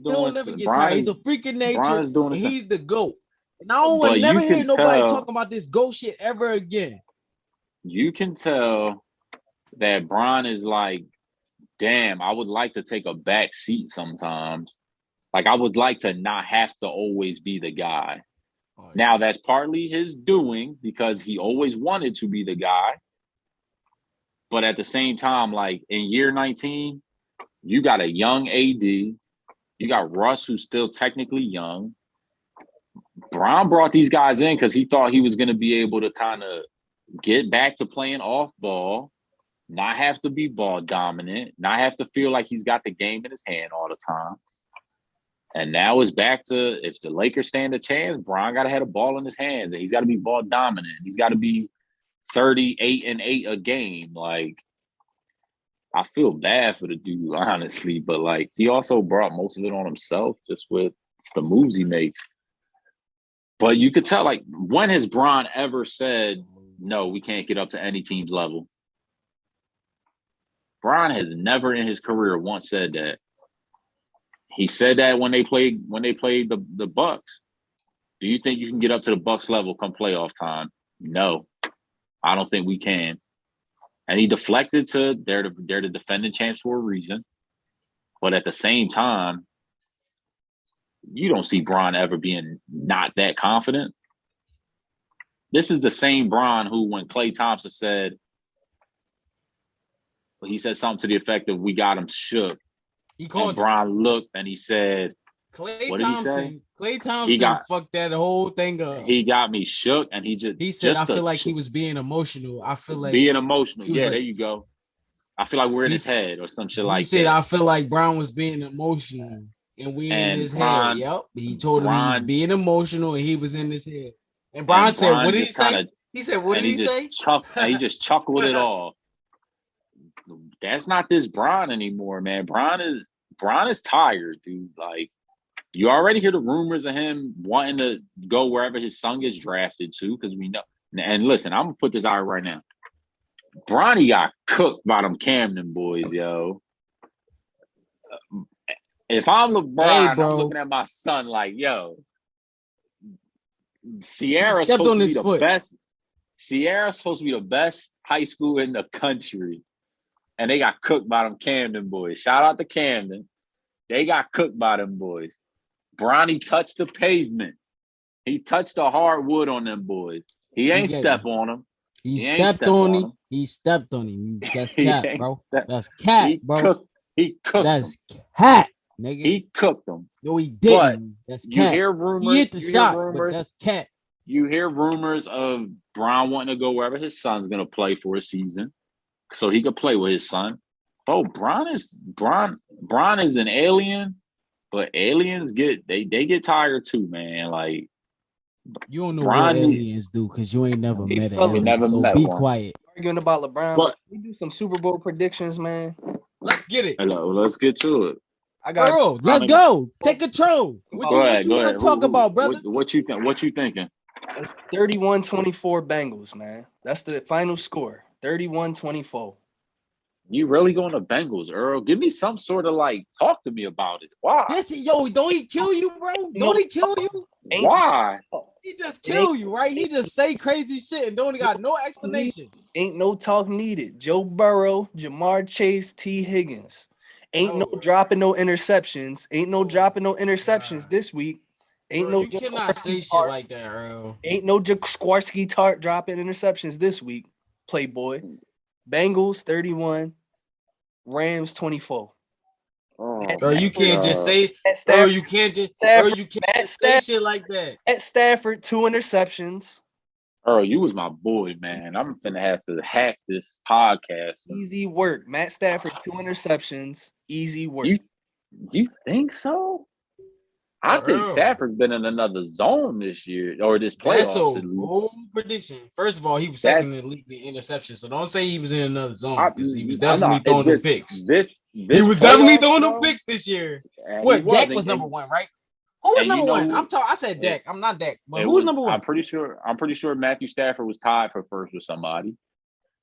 doing never get Bron tired. He's is a freak of Bron nature, is doing and the same. he's the GOAT. And I don't want But to never you can hear nobody tell. talking about this GOAT shit ever again. You can tell that Bron is like, damn, I would like to take a back seat sometimes. Like, I would like to not have to always be the guy. Oh, Now, that's partly his doing because he always wanted to be the guy. But at the same time, like in year 19, you got a young AD. You got Russ, who's still technically young. Bron brought these guys in because he thought he was going to be able to kind of get back to playing off ball, not have to be ball dominant, not have to feel like he's got the game in his hand all the time. And now it's back to, if the Lakers stand a chance, Bron got to have a ball in his hands, and he's got to be ball dominant. He's got to be 38-8 a game. Like, I feel bad for the dude, honestly, but like he also brought most of it on himself just with the moves he makes. But you could tell, like, when has Bron ever said, no, we can't get up to any team's level? Bron has never in his career once said that. He said that when they played the Bucks. Do you think you can get up to the Bucks level come playoff time? No, I don't think we can. And he deflected to they're the defending champs for a reason. But at the same time, you don't see Bron ever being not that confident. This is the same Bron who, when Klay Thompson said, he said something to the effect of, we got him shook. He called And Bron looked and he said, Klay what did he say? Klay Thompson fucked that whole thing up. He got me shook, and he said, I feel like he was being emotional. I feel like being emotional. Yeah, like, there you go. I feel like we're in his head or some shit like that. He said, I feel like Bron was being emotional, and we in his head. Yep. He told him he was being emotional, and he was in his head. And Bron said, what did he say? He said, what did he say? He just chuckled it off. That's not this Bron anymore, man. Bron is tired, dude. Like, you already hear the rumors of him wanting to go wherever his son gets drafted to, because we know. And listen, I'm gonna put this out right now. Bronny got cooked by them Camden boys, yo. If I'm LeBron, I'm looking at my son like, yo, Sierra's supposed to be the best. Sierra's supposed to be the best high school in the country. And they got cooked by them Camden boys. Shout out to Camden. They got cooked by them boys. Bronny touched the pavement. He touched the hardwood on them boys. He ain't step on them. He stepped on him. He stepped on him. That's cat, bro. That's cat, bro. He cooked That's cat, nigga. He cooked them. No, he didn't. That's cat. You hear rumors. He hit the shot, but that's cat. You hear rumors of Bron wanting to go wherever his son's going to play for a season so he could play with his son. Bro, Bron is an alien, but aliens get tired too, man. Like, you don't know what aliens do because you ain't never met an alien. So be quiet. Arguing about LeBron, but we do some Super Bowl predictions, man. Let's get it. Hello, let's get to it. Let's go. Take control. What you want to talk about, brother? What you thinking? 31-24 Bengals, man. That's the final score. 31-24. You really going to Bengals, Earl? Give me some sort of talk to me about it. Why? Don't he kill you, bro? Don't he kill you? Why? He just kill you, right? He just say crazy shit and don't got no explanation. Ain't no talk needed. Joe Burrow, Jamar Chase, T. Higgins. Ain't no dropping no interceptions. Ain't no dropping no interceptions this week. Ain't bro, you cannot say shit like that, bro. Ain't no Jaquarski Tart dropping interceptions this week. Playboy. Bengals 31, Rams 24. Bro, you can't just say. Bro, you can't just. Bro, you can't say shit like that. At Stafford, 2 interceptions. Earl, you was my boy, man. I'm finna have to hack this podcast. Easy work. Matt Stafford, 2 interceptions. Easy work. You think so? I think Earl, Stafford's been in another zone this year or this that's a playoffs at least. bold prediction. First of all, he was second in the league in interceptions, so don't say he was in another zone because he was I know definitely throwing them this picks. this He was definitely playoffs, throwing them bro, picks this year. he What? Dak was, was and, number one, right? Who was and number you know one? who, I'm talking. I said Dak. I'm not Dak, but it who was was. number one? I'm pretty sure Matthew Stafford was tied for first with somebody.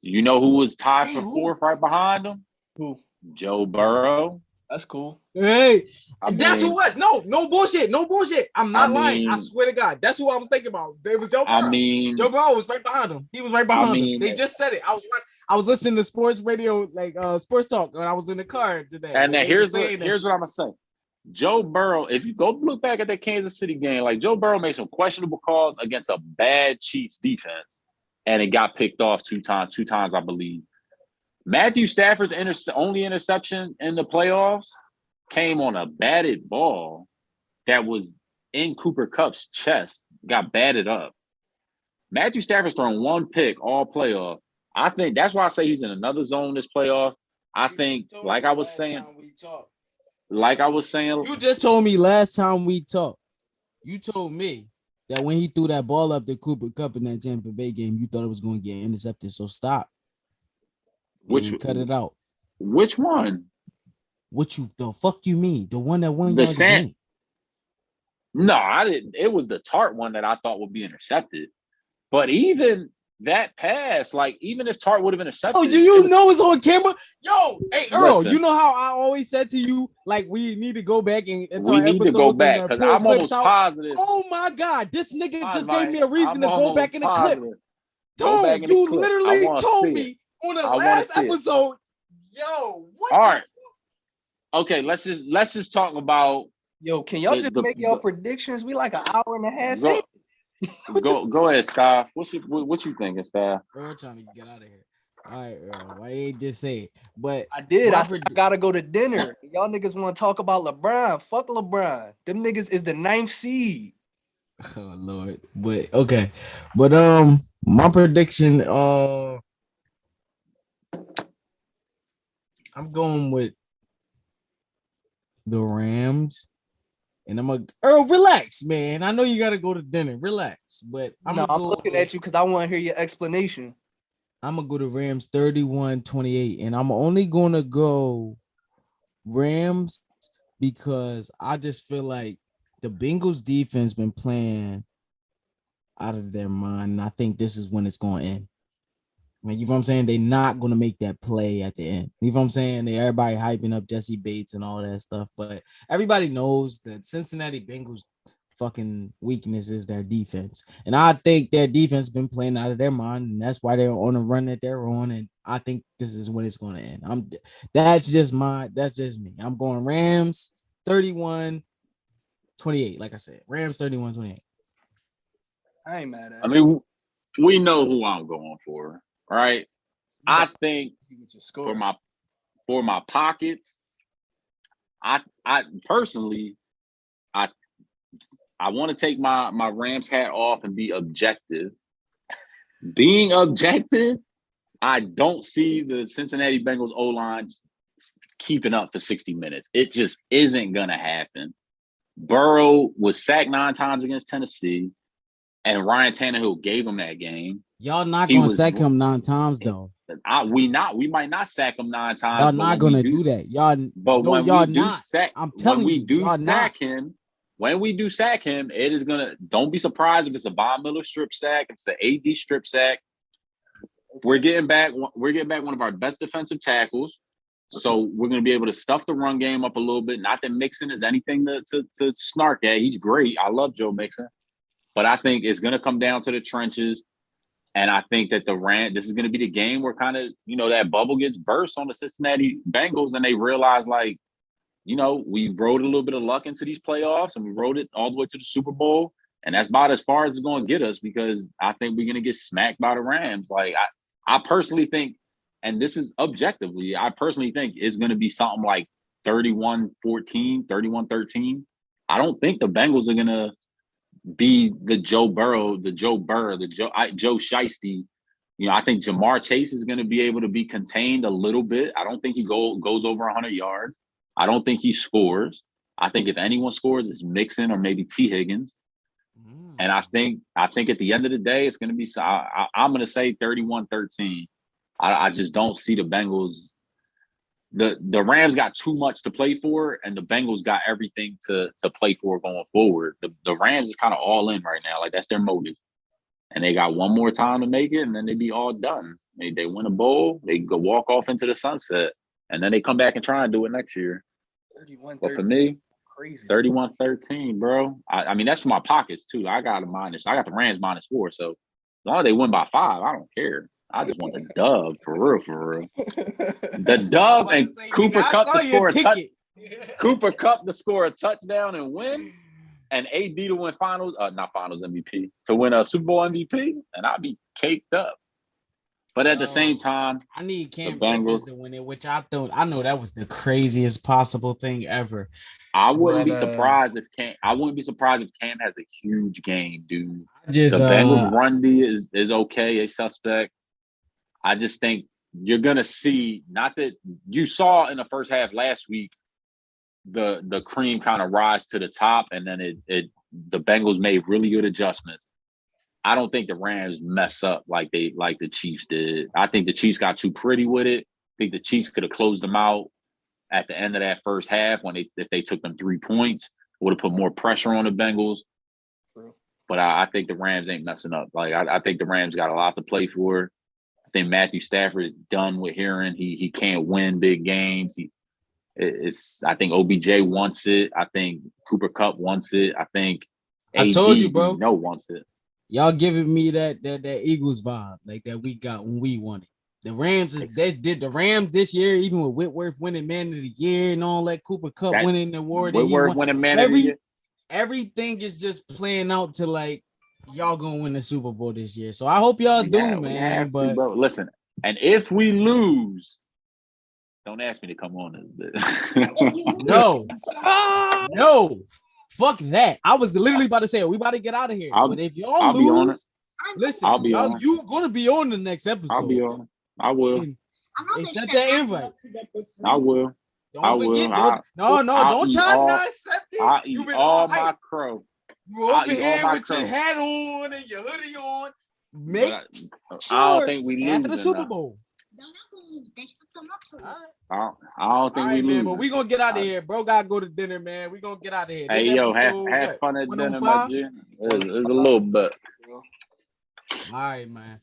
You know who was tied for fourth right behind him? Who? Joe Burrow. That's cool. Hey, I that's mean, who was. No bullshit. No bullshit. I'm not I lying. I mean, swear to God. That's who I was thinking about. It was Joe Burrow. I mean, Joe Burrow was right behind him. He was right behind him. They just said it. I was listening to sports radio, like sports talk, when I was in the car today. and then here's what shit. I'm gonna say. Joe Burrow, if you go look back at that Kansas City game, like Joe Burrow made some questionable calls against a bad Chiefs defense, and it got picked off two times, I believe. Matthew Stafford's only interception in the playoffs came on a batted ball that was in Cooper Kupp's chest, got batted up. Matthew Stafford's thrown one pick all playoff. I think that's why I say he's in another zone this playoff. I think, like I was saying, you just told me last time we talked. You told me that when he threw that ball up to Cooper Kupp in that Tampa Bay game, you thought it was going to get intercepted. So stop. Cut it out. Which one? What the fuck you mean? The one that won the game? No, I didn't. It was the Tart one that I thought would be intercepted. But even that pass, like even if Tart would have intercepted, oh, do you know it's on camera? Yo, hey Earl, listen, you know how I always said to you, like we need to go back and we need to go back because I'm almost positive. Oh my God, this nigga just gave me a reason to go back in the clip. Dude, you literally told me on the last episode. Yo, what? All right. Okay, let's just talk about. Yo, can y'all just make y'all predictions? We like an hour and a half. Go ahead, Scott. What you thinking, Scott? Earl trying to get out of here. All right, Earl. Why ain't just say it? But I did. I gotta go to dinner. Y'all niggas want to talk about LeBron? Fuck LeBron. Them niggas is the 9th seed. Oh Lord. But okay. But my prediction, I'm going with the Rams. And I'm gonna Earl, relax, man. I know you gotta go to dinner. Relax, but I'm looking at you because I want to hear your explanation. I'm gonna go to Rams 31-28, and I'm only gonna go Rams because I just feel like the Bengals defense been playing out of their mind. And I think this is when it's gonna end. Like, you know what I'm saying? They're not going to make that play at the end. You know what I'm saying? Everybody hyping up Jesse Bates and all that stuff. But everybody knows that Cincinnati Bengals fucking weakness is their defense. And I think their defense has been playing out of their mind. And that's why they're on a run that they're on. And I think this is when it's going to end. That's just me. I'm going Rams 31-28. Like I said, Rams 31-28. I ain't mad at it. I mean, we know who I'm going for. Right, I think for my pockets, I personally, I want to take my Rams hat off and be objective. Being objective, I don't see the Cincinnati Bengals O-line keeping up for 60 minutes. It just isn't gonna happen. Burrow was sacked 9 times against Tennessee, and Ryan Tannehill gave him that game. Y'all not gonna sack him 9 times though. We might not sack him 9 times. Y'all not gonna do that. When we do sack him, it is gonna. Don't be surprised if it's a Von Miller strip sack, if it's an AD strip sack. We're getting back one of our best defensive tackles, so we're gonna be able to stuff the run game up a little bit. Not that Mixon is anything to snark at. He's great. I love Joe Mixon, but I think it's gonna come down to the trenches. And I think that this is going to be the game where kind of, that bubble gets burst on the Cincinnati Bengals and they realize, like, we rode a little bit of luck into these playoffs and we rode it all the way to the Super Bowl. And that's about as far as it's going to get us because I think we're going to get smacked by the Rams. Like, I personally think, and this is objectively, I personally think it's going to be something like 31-14, 31-13. I don't think the Bengals are going to be the Joe Shiesty. I think Jamar Chase is going to be able to be contained a little bit. I don't think he goes over 100 yards. I don't think he scores. I think if anyone scores, it's Mixon or maybe T. Higgins. And I think at the end of the day, it's going to be – I'm going to say 31-13. I just don't see the Bengals – the Rams got too much to play for, and the Bengals got everything to play for going forward. The Rams is kind of all in right now. Like, that's their motive. And they got one more time to make it, and then they be all done. They win a bowl, they go walk off into the sunset, and then they come back and try and do it next year. 31-13. But for me, Crazy. 31-13, bro. I mean, that's for my pockets, too. I got the Rams -4, so as long as they win by 5, I don't care. I just want the dub, for real. The dub and Cooper Kupp to score a touchdown. Cooper Kupp to score a touchdown and win, and AD to win not finals MVP, to win a Super Bowl MVP, and I'd be caked up. But at the same time, I need Cam Bengals to win it, which I know that was the craziest possible thing ever. I wouldn't be surprised if Cam has a huge game, dude. The Bengals run D is okay, a suspect. I just think you're gonna see, not that you saw in the first half last week, the cream kind of rise to the top, and then the Bengals made really good adjustments. I don't think the Rams mess up like the Chiefs did. I think the Chiefs got too pretty with it. I think the Chiefs could have closed them out at the end of that first half if they took them 3 points, would have put more pressure on the Bengals. True. But I think the Rams ain't messing up. Like, I think the Rams got a lot to play for. I think Matthew Stafford is done with hearing he can't win big games. I think OBJ wants it. I think Cooper Kupp wants it. I think AD, I told you, bro. Wants it. Y'all giving me that Eagles vibe like that we got when we won it. The Rams the Rams this year, even with Whitworth winning Man of the Year and all that, Cooper Kupp winning the award. Whitworth winning Man of the Year. Everything is just playing out to like y'all gonna win the Super Bowl this year. So I hope y'all do, man. But bro, listen, and if we lose, don't ask me to come on this. No. Fuck that. I was literally about to say, we about to get out of here. But if y'all lose, listen, you gonna be on the next episode. I'll be on. I will. Accept that invite. I will. Don't forget. Don't try to not accept it. I'll eat all my crow. You over here with your hat on and your hoodie on. Make sure I don't think we lose after the Super Bowl. I don't think we lose. Man, but we gonna get out of here, bro. Gotta go to dinner, man. We gonna get out of here. Hey, yo, have fun at dinner, my G. It's a little bit. All right, man.